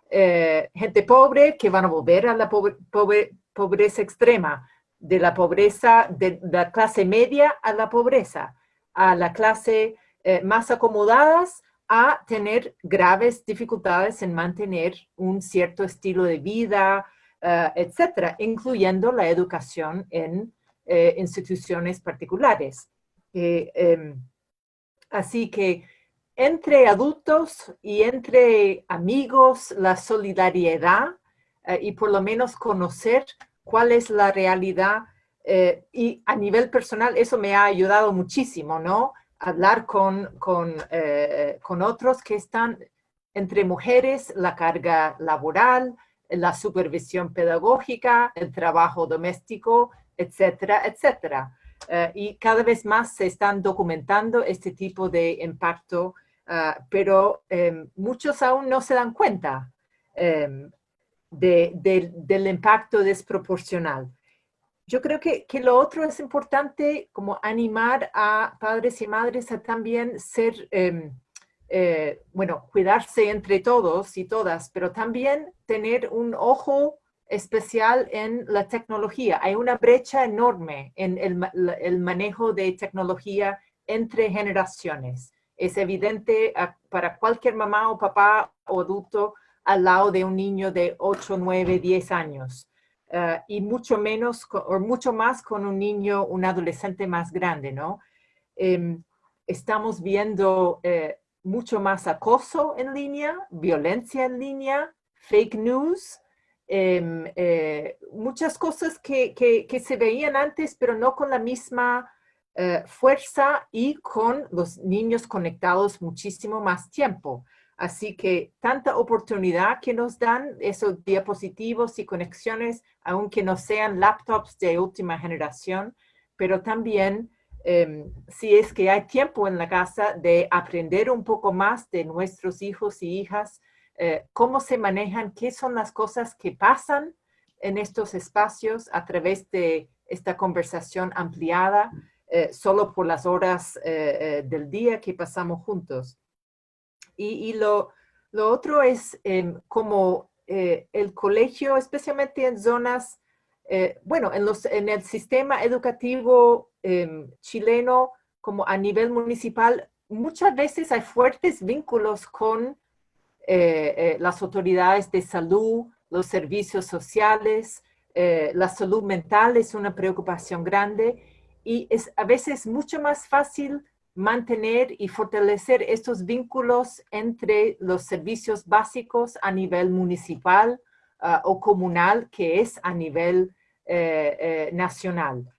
gente pobre que van a volver a la pobreza extrema, de la pobreza de la clase media a la pobreza, a la clase más acomodadas, a tener graves dificultades en mantener un cierto estilo de vida, etcétera, incluyendo la educación en instituciones particulares. Así que entre adultos y entre amigos, la solidaridad y por lo menos conocer cuál es la realidad. Y a nivel personal eso me ha ayudado muchísimo, ¿no? Hablar con otros que están entre mujeres, la carga laboral, la supervisión pedagógica, el trabajo doméstico, etcétera, etcétera. Y cada vez más se están documentando este tipo de impacto, pero muchos aún no se dan cuenta del impacto desproporcional. Yo creo que lo otro es importante como animar a padres y madres a también ser, bueno, cuidarse entre todos y todas, pero también tener un ojo especial en la tecnología. Hay una brecha enorme en el manejo de tecnología entre generaciones. Es evidente para cualquier mamá o papá o adulto al lado de un niño de 8, 9, 10 años. Y mucho menos o mucho más con un niño, un adolescente más grande, ¿no? Estamos viendo mucho más acoso en línea, violencia en línea, fake news, muchas cosas que se veían antes, pero no con la misma fuerza y con los niños conectados muchísimo más tiempo. Así que tanta oportunidad que nos dan esos diapositivos y conexiones, aunque no sean laptops de última generación, pero también si es que hay tiempo en la casa de aprender un poco más de nuestros hijos y hijas, cómo se manejan, qué son las cosas que pasan en estos espacios a través de esta conversación ampliada, solo por las horas del día que pasamos juntos. Y lo otro es como el colegio, especialmente en zonas, bueno, en el sistema educativo chileno, como a nivel municipal, muchas veces hay fuertes vínculos con las autoridades de salud, los servicios sociales, la salud mental es una preocupación grande y es a veces mucho más fácil mantener y fortalecer estos vínculos entre los servicios básicos a nivel municipal o comunal que es a nivel nacional.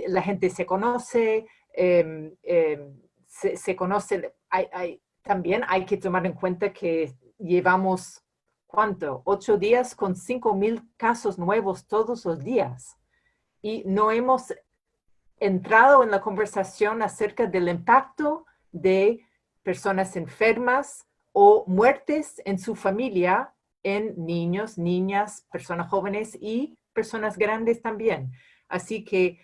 La gente se conoce, se conoce, también hay que tomar en cuenta que llevamos, ¿cuánto? 8 días con 5,000 casos nuevos todos los días. Y no hemos entrado en la conversación acerca del impacto de personas enfermas o muertes en su familia, en niños, niñas, personas jóvenes y personas grandes también. Así que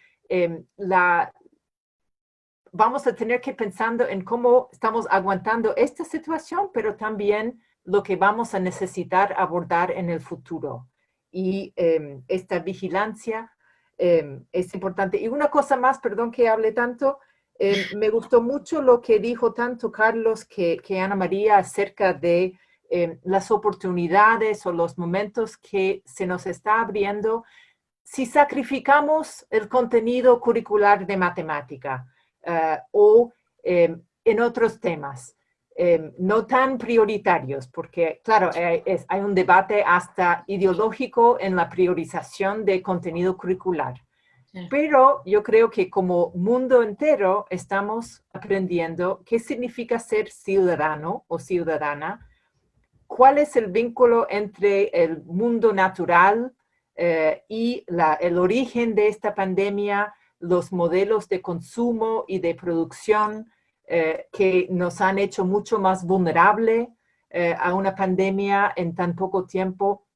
vamos a tener que pensando en cómo estamos aguantando esta situación, pero también lo que vamos a necesitar abordar en el futuro. Y esta vigilancia es importante. Y una cosa más, perdón que hable tanto, me gustó mucho lo que dijo tanto Carlos que Ana María acerca de las oportunidades o los momentos que se nos está abriendo si sacrificamos el contenido curricular de matemática o en otros temas. No tan prioritarios, porque claro, hay un debate hasta ideológico en la priorización de contenido curricular. Sí. Pero yo creo que como mundo entero estamos aprendiendo qué significa ser ciudadano o ciudadana, cuál es el vínculo entre el mundo natural y el origen de esta pandemia, los modelos de consumo y de producción, que nos han hecho mucho más vulnerable a una pandemia en tan poco tiempo.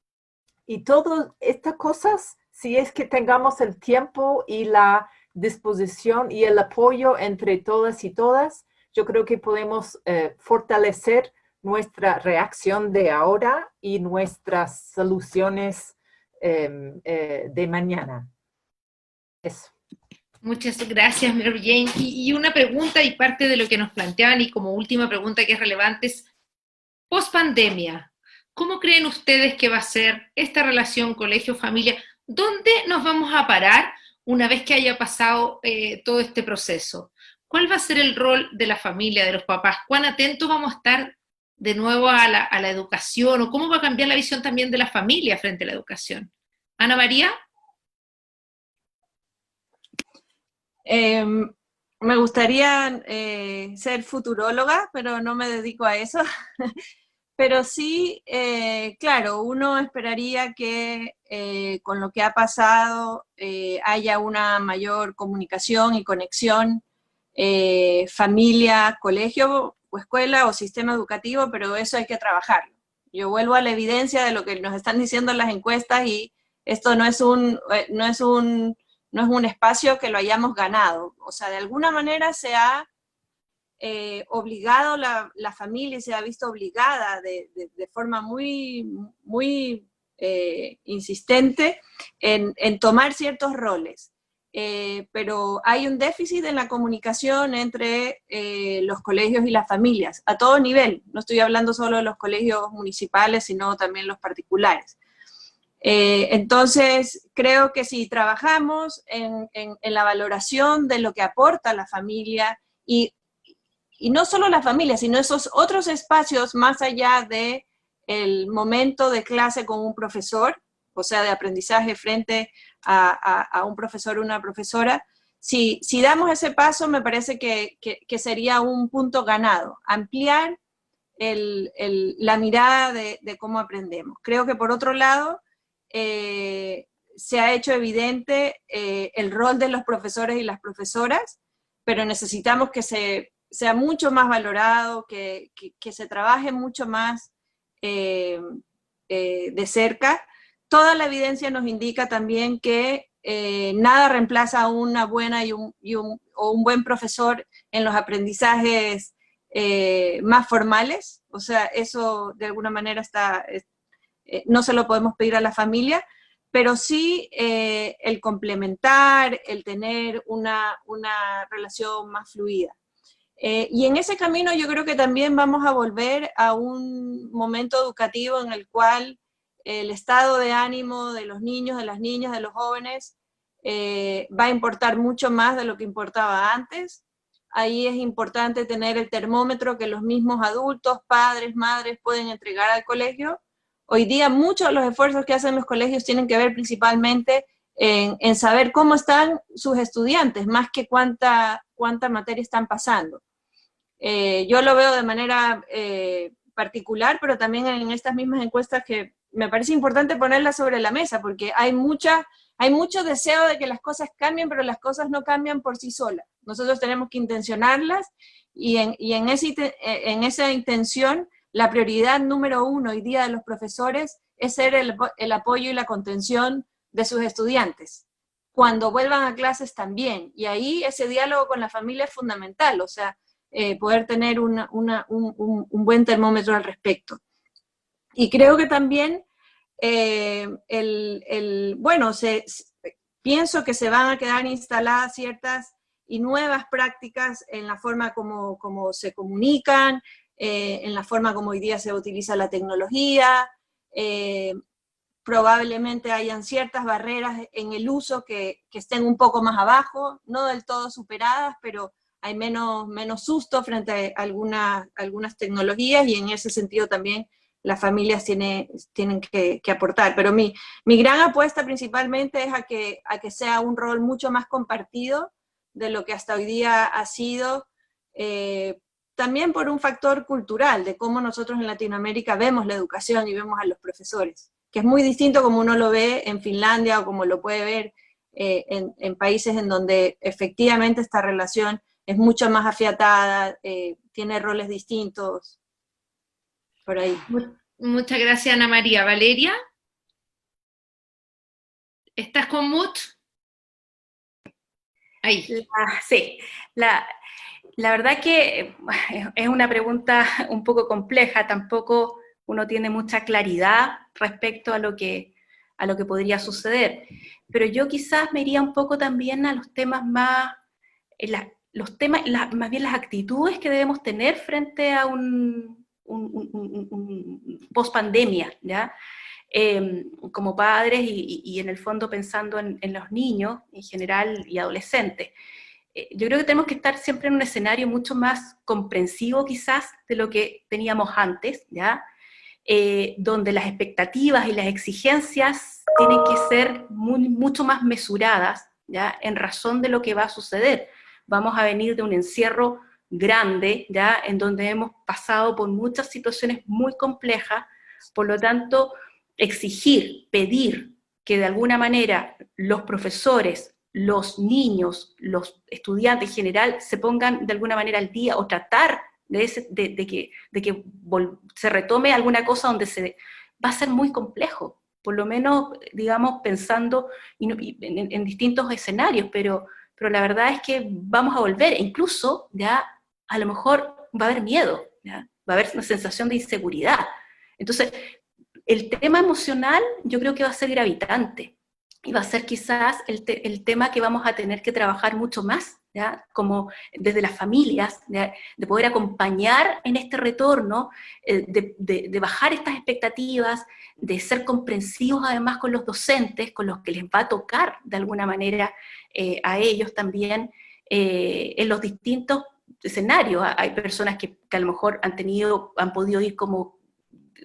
Y todas estas cosas, si es que tengamos el tiempo y la disposición y el apoyo entre todas y todas, yo creo que podemos fortalecer nuestra reacción de ahora y nuestras soluciones de mañana. Eso. Muchas gracias, Mary Jane. Y una pregunta y parte de lo que nos planteaban y como última pregunta que es relevante es, post-pandemia, ¿cómo creen ustedes que va a ser esta relación colegio-familia? ¿Dónde nos vamos a parar una vez que haya pasado todo este proceso? ¿Cuál va a ser el rol de la familia, de los papás? ¿Cuán atentos vamos a estar de nuevo a la educación? ¿O cómo va a cambiar la visión también de la familia frente a la educación? Ana María. Me gustaría ser futuróloga, pero no me dedico a eso. Pero sí, claro, uno esperaría que con lo que ha pasado haya una mayor comunicación y conexión familia, colegio o escuela o sistema educativo, pero eso hay que trabajarlo. Yo vuelvo a la evidencia de lo que nos están diciendo las encuestas y esto no es un espacio que lo hayamos ganado. O sea, de alguna manera se ha obligado la familia, se ha visto obligada de forma muy insistente en tomar ciertos roles. Pero hay un déficit en la comunicación entre los colegios y las familias, a todo nivel. No estoy hablando solo de los colegios municipales, sino también los particulares. Entonces, creo que si trabajamos en la valoración de lo que aporta la familia y no solo la familia, sino esos otros espacios más allá del momento de clase con un profesor, o sea, de aprendizaje frente a un profesor o una profesora, si damos ese paso, me parece que sería un punto ganado, ampliar la mirada de cómo aprendemos. Creo que por otro lado, se ha hecho evidente el rol de los profesores y las profesoras, pero necesitamos que sea mucho más valorado, que se trabaje mucho más de cerca. Toda la evidencia nos indica también que nada reemplaza a una buena o un buen profesor en los aprendizajes más formales. O sea, eso de alguna manera no se lo podemos pedir a la familia, pero sí el complementar, el tener una relación más fluida. Y en ese camino yo creo que también vamos a volver a un momento educativo en el cual el estado de ánimo de los niños, de las niñas, de los jóvenes va a importar mucho más de lo que importaba antes. Ahí es importante tener el termómetro que los mismos adultos, padres, madres pueden entregar al colegio. Hoy día muchos de los esfuerzos que hacen los colegios tienen que ver principalmente en saber cómo están sus estudiantes, más que cuánta materia están pasando. Yo lo veo de manera particular, pero también en estas mismas encuestas que me parece importante ponerlas sobre la mesa, porque hay mucho deseo de que las cosas cambien, pero las cosas no cambian por sí solas. nosotros tenemos que intencionarlas y en esa intención la prioridad número 1 hoy día de los profesores es ser el apoyo y la contención de sus estudiantes. Cuando vuelvan a clases también, y ahí ese diálogo con la familia es fundamental, o sea, poder tener un buen termómetro al respecto. Y creo que también, bueno, pienso que se van a quedar instaladas ciertas y nuevas prácticas en la forma como se comunican, en la forma como hoy día se utiliza la tecnología, probablemente hayan ciertas barreras en el uso que estén un poco más abajo, no del todo superadas, pero hay menos susto frente a algunas tecnologías, y en ese sentido también las familias tienen que aportar. Pero mi gran apuesta principalmente es a que sea un rol mucho más compartido de lo que hasta hoy día ha sido, también por un factor cultural, de cómo nosotros en Latinoamérica vemos la educación y vemos a los profesores, que es muy distinto como uno lo ve en Finlandia o como lo puede ver en países en donde efectivamente esta relación es mucho más afiatada, tiene roles distintos, por ahí. Muchas gracias, Ana María. Valeria, ¿estás con mute? Ahí. Sí, la verdad que es una pregunta un poco compleja, tampoco uno tiene mucha claridad respecto a lo que podría suceder, pero yo quizás me iría un poco también a los temas más, más bien las actitudes que debemos tener frente a un post-pandemia, ¿ya? Como padres y en el fondo pensando en los niños en general y adolescentes. Yo creo que tenemos que estar siempre en un escenario mucho más comprensivo quizás de lo que teníamos antes, ¿ya? Donde las expectativas y las exigencias tienen que ser mucho más mesuradas, ¿ya? En razón de lo que va a suceder. Vamos a venir de un encierro grande, ¿ya? En donde hemos pasado por muchas situaciones muy complejas, por lo tanto, exigir, pedir que de alguna manera los profesores, los niños, los estudiantes en general se pongan de alguna manera al día, o tratar de que se retome alguna cosa va a ser muy complejo, por lo menos, digamos, pensando en distintos escenarios, pero la verdad es que vamos a volver, e incluso ya a lo mejor va a haber miedo, ¿ya? Va a haber una sensación de inseguridad. Entonces, el tema emocional yo creo que va a ser gravitante, y va a ser quizás el tema que vamos a tener que trabajar mucho más, ¿ya? Como desde las familias, ¿ya? De poder acompañar en este retorno, de bajar estas expectativas, de ser comprensivos además con los docentes, con los que les va a tocar de alguna manera a ellos también, en los distintos escenarios. Hay personas que a lo mejor han podido ir como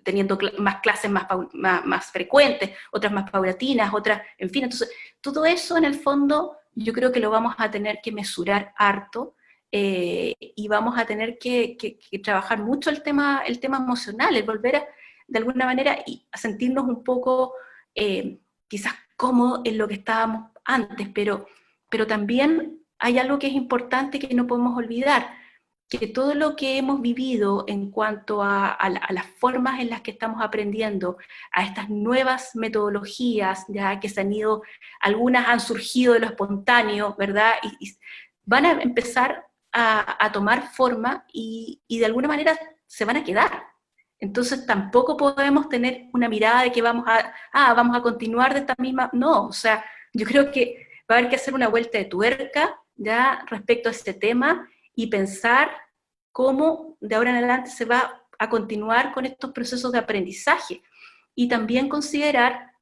teniendo más clases más frecuentes, otras más paulatinas, otras, en fin, entonces todo eso en el fondo yo creo que lo vamos a tener que mesurar harto, y vamos a tener que trabajar mucho el tema emocional, el volver de alguna manera a sentirnos un poco quizás cómodos en lo que estábamos antes, pero también hay algo que es importante que no podemos olvidar, que todo lo que hemos vivido en cuanto a las formas en las que estamos aprendiendo, a estas nuevas metodologías, ya que se han ido, algunas han surgido de lo espontáneo, ¿verdad? Y van a empezar a tomar forma y de alguna manera se van a quedar. Entonces tampoco podemos tener una mirada de que vamos a continuar de esta misma, no, o sea, yo creo que va a haber que hacer una vuelta de tuerca, ya, respecto a este tema, y pensar cómo de ahora en adelante se va a continuar con estos procesos de aprendizaje. Y también considerar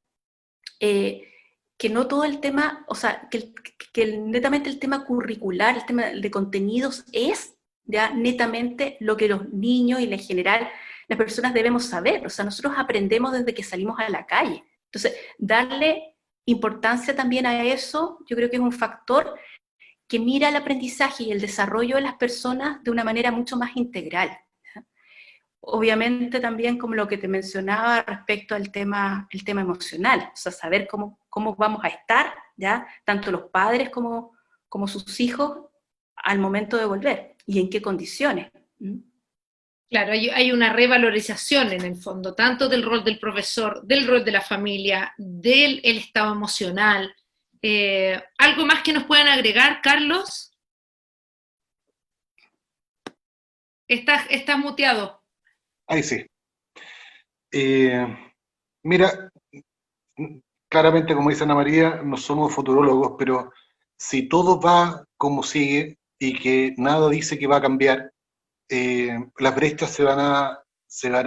que no todo el tema, o sea, netamente el tema curricular, el tema de contenidos es ya netamente lo que los niños y en general las personas debemos saber. O sea, nosotros aprendemos desde que salimos a la calle. Entonces, darle importancia también a eso, yo creo que es un factor que mira el aprendizaje y el desarrollo de las personas de una manera mucho más integral. Obviamente también como lo que te mencionaba respecto al tema, el tema emocional, o sea, saber cómo vamos a estar, ¿ya? Tanto los padres como sus hijos, al momento de volver y en qué condiciones. Claro, hay una revalorización en el fondo, tanto del rol del profesor, del rol de la familia, del el estado emocional. ¿Algo más que nos puedan agregar, Carlos? Estás muteado. Ahí sí. Mira, claramente, como dice Ana María, no somos futurólogos, pero si todo va como sigue y que nada dice que va a cambiar, las brechas se van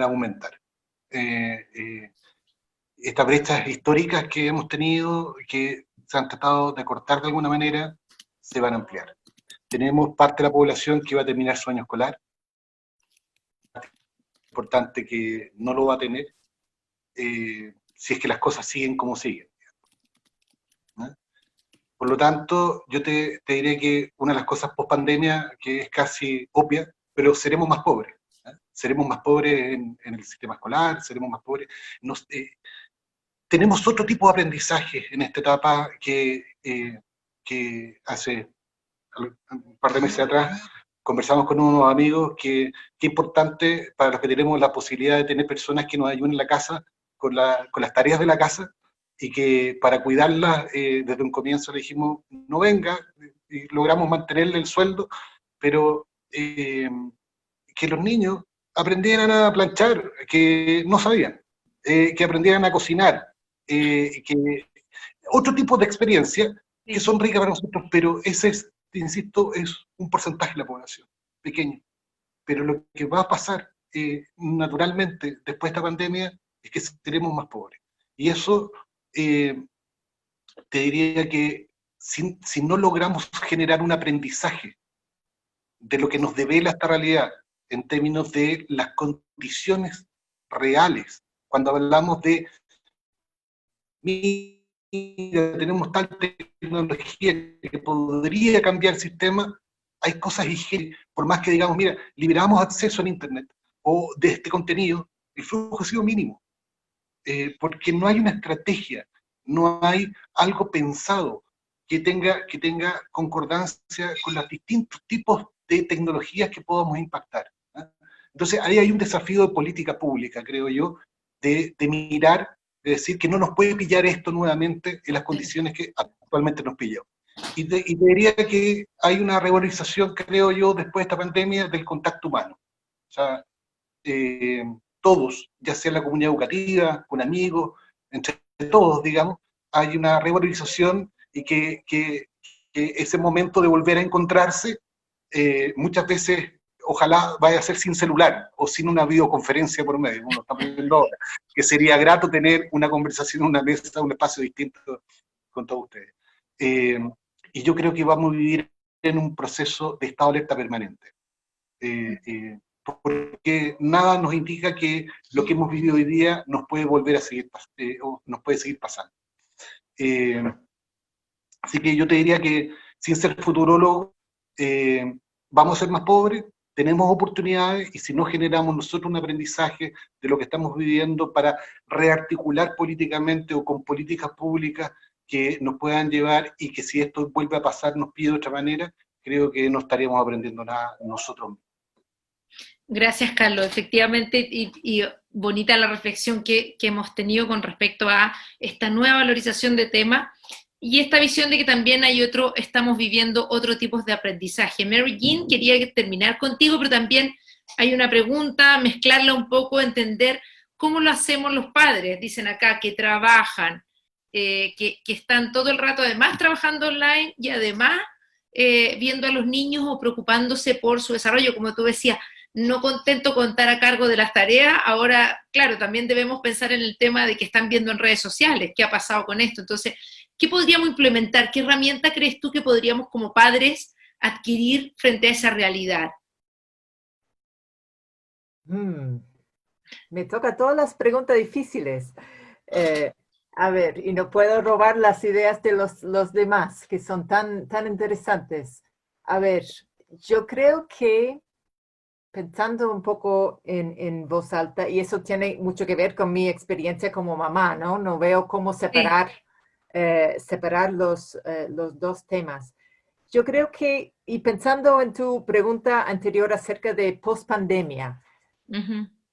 a aumentar. Estas brechas históricas que hemos tenido, que se han tratado de cortar de alguna manera, se van a ampliar. Tenemos parte de la población que va a terminar su año escolar, importante que no lo va a tener, si es que las cosas siguen como siguen. ¿No? Por lo tanto, yo te diré que una de las cosas post pandemia, que es casi obvia, pero seremos más pobres. ¿No? Seremos más pobres en el sistema escolar, seremos más pobres. Tenemos otro tipo de aprendizaje en esta etapa que hace un par de meses atrás conversamos con unos amigos que importante para los que tenemos la posibilidad de tener personas que nos ayuden en la casa con las tareas de la casa, y que para cuidarlas desde un comienzo le dijimos no venga, y logramos mantenerle el sueldo, pero que los niños aprendieran a planchar, que no sabían, que aprendieran a cocinar, que otro tipo de experiencias que son ricas para nosotros, pero ese es, insisto, es un porcentaje de la población, pequeño. Pero lo que va a pasar naturalmente después de esta pandemia es que seremos más pobres. Y eso te diría que si no logramos generar un aprendizaje de lo que nos devela esta realidad en términos de las condiciones reales, cuando hablamos de mira, tenemos tal tecnología que podría cambiar el sistema, hay cosas higiénicas, por más que digamos, mira, liberamos acceso a Internet o de este contenido, el flujo ha sido mínimo, porque no hay una estrategia, no hay algo pensado que tenga concordancia con los distintos tipos de tecnologías que podamos impactar. ¿Eh? Entonces, ahí hay un desafío de política pública, creo yo, de mirar, de decir que no nos puede pillar esto nuevamente en las condiciones que actualmente nos pilló. Y te diría que hay una revalorización, creo yo, después de esta pandemia, del contacto humano. O sea, todos, ya sea en la comunidad educativa, con amigos, entre todos, digamos, hay una revalorización y que ese momento de volver a encontrarse, muchas veces, ojalá vaya a ser sin celular o sin una videoconferencia por medio, como lo estamos viendo ahora, que sería grato tener una conversación, una mesa, un espacio distinto con todos ustedes. Y yo creo que vamos a vivir en un proceso de estado de alerta permanente. Porque nada nos indica que lo que hemos vivido hoy día nos puede volver a seguir, o nos puede seguir pasando. Así que yo te diría que, sin ser futurólogo, vamos a ser más pobres, tenemos oportunidades, y si no generamos nosotros un aprendizaje de lo que estamos viviendo para rearticular políticamente o con políticas públicas que nos puedan llevar, y que si esto vuelve a pasar nos pide de otra manera, creo que no estaríamos aprendiendo nada nosotros mismos. Gracias, Carlos. Efectivamente, y bonita la reflexión que hemos tenido con respecto a esta nueva valorización de temas y esta visión de que también estamos viviendo otro tipo de aprendizaje. Mary Jean, quería terminar contigo, pero también hay una pregunta, mezclarla un poco, entender cómo lo hacemos los padres, dicen acá, que trabajan, que están todo el rato además trabajando online y además viendo a los niños o preocupándose por su desarrollo, como tú decías, no contento con estar a cargo de las tareas, ahora, claro, también debemos pensar en el tema de que están viendo en redes sociales, qué ha pasado con esto. Entonces, ¿qué podríamos implementar? ¿Qué herramienta crees tú que podríamos como padres adquirir frente a esa realidad? Me toca todas las preguntas difíciles. A ver, y no puedo robar las ideas de los demás, que son tan interesantes. A ver, yo creo que pensando un poco en voz alta, y eso tiene mucho que ver con mi experiencia como mamá, ¿no? No veo cómo separar los dos temas. yo creo que, y pensando en tu pregunta anterior acerca de post-pandemia,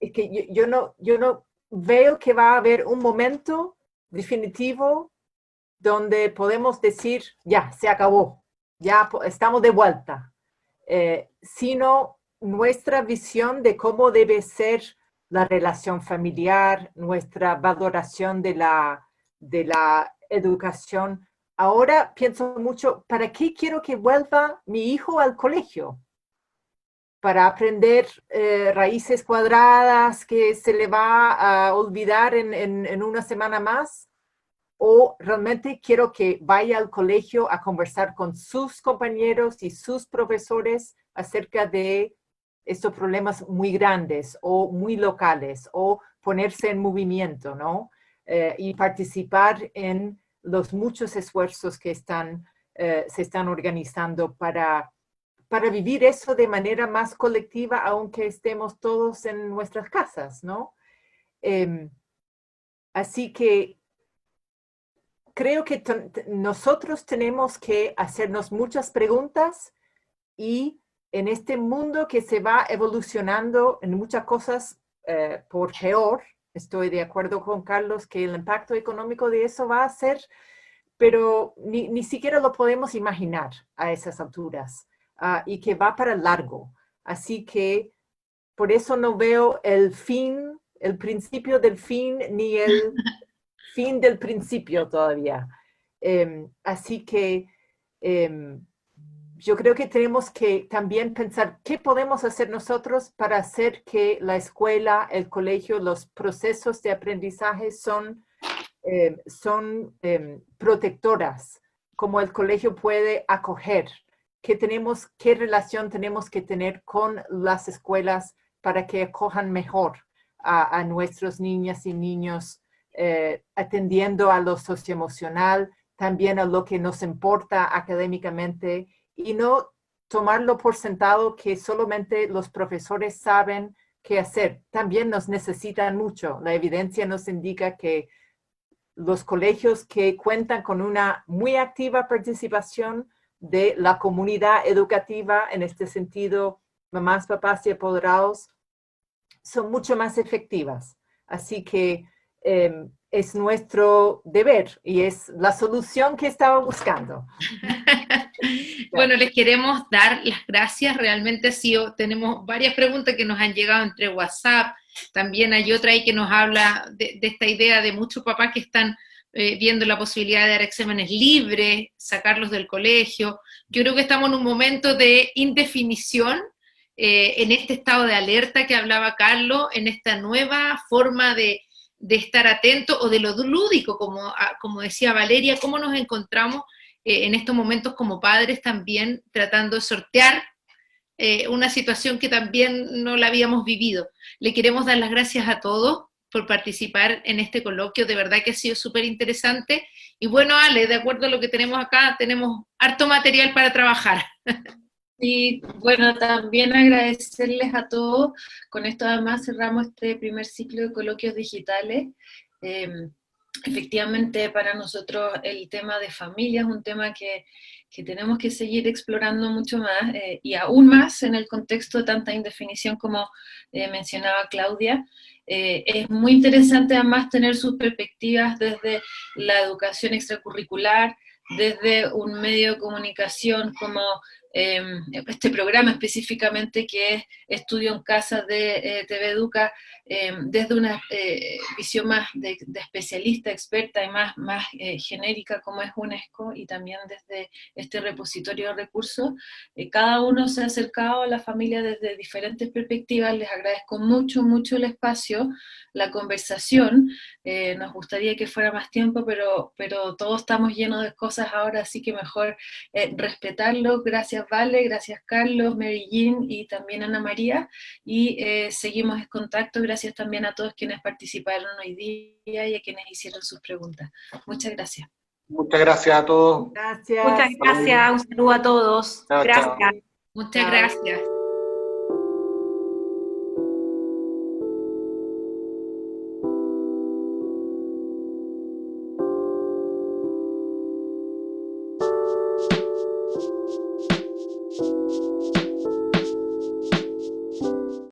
es que yo no veo que va a haber un momento definitivo donde podemos decir, ya, se acabó, ya estamos de vuelta, sino nuestra visión de cómo debe ser la relación familiar, nuestra valoración de la educación. Ahora pienso mucho, ¿para qué quiero que vuelva mi hijo al colegio? ¿Para aprender raíces cuadradas que se le va a olvidar en una semana más? ¿O realmente quiero que vaya al colegio a conversar con sus compañeros y sus profesores acerca de estos problemas muy grandes o muy locales, o ponerse en movimiento, ¿no? Y participar en los muchos esfuerzos que se están organizando para vivir eso de manera más colectiva, aunque estemos todos en nuestras casas, ¿no? Así que creo que nosotros tenemos que hacernos muchas preguntas, y en este mundo que se va evolucionando en muchas cosas por peor, estoy de acuerdo con Carlos que el impacto económico de eso va a ser, pero ni siquiera lo podemos imaginar a esas alturas, y que va para largo. Así que por eso no veo el fin, el principio del fin, ni el fin del principio todavía. Así que yo creo que tenemos que también pensar qué podemos hacer nosotros para hacer que la escuela, el colegio, los procesos de aprendizaje son protectoras, como el colegio puede acoger, qué relación tenemos que tener con las escuelas para que acojan mejor a nuestros niñas y niños, atendiendo a lo socioemocional, también a lo que nos importa académicamente, y no tomarlo por sentado que solamente los profesores saben qué hacer. También nos necesitan mucho. La evidencia nos indica que los colegios que cuentan con una muy activa participación de la comunidad educativa, en este sentido, mamás, papás y apoderados, son mucho más efectivas. Así que es nuestro deber y es la solución que estaba buscando. Bueno, les queremos dar las gracias. Realmente tenemos varias preguntas que nos han llegado entre WhatsApp. También hay otra ahí que nos habla de esta idea de muchos papás que están viendo la posibilidad de dar exámenes libres, sacarlos del colegio. Yo creo que estamos en un momento de indefinición, en este estado de alerta que hablaba Carlos, en esta nueva forma de estar atento, o de lo lúdico, como decía Valeria, cómo nos encontramos en estos momentos como padres también tratando de sortear una situación que también no la habíamos vivido. Le queremos dar las gracias a todos por participar en este coloquio, de verdad que ha sido súper interesante, y bueno, Ale, de acuerdo a lo que tenemos acá, tenemos harto material para trabajar. Y bueno, también agradecerles a todos. Con esto además cerramos este primer ciclo de coloquios digitales. Efectivamente, para nosotros el tema de familia es un tema que tenemos que seguir explorando mucho más, y aún más en el contexto de tanta indefinición como mencionaba Claudia. Es muy interesante además tener sus perspectivas desde la educación extracurricular, desde un medio de comunicación como este programa específicamente que es Estudio en Casa de TV Educa, desde una visión más de especialista, experta y más genérica como es UNESCO, y también desde este repositorio de recursos. Cada uno se ha acercado a la familia desde diferentes perspectivas. Les agradezco mucho, mucho el espacio, la conversación. Nos gustaría que fuera más tiempo, pero todos estamos llenos de cosas ahora, así que mejor respetarlo. Gracias Vale, gracias Carlos, Mary Jean y también Ana María, y seguimos en contacto. Gracias también a todos quienes participaron hoy día y a quienes hicieron sus preguntas. Muchas gracias. Muchas gracias a todos. Gracias. Muchas gracias, un saludo a todos. Chao, Gracias. chao. Muchas gracias.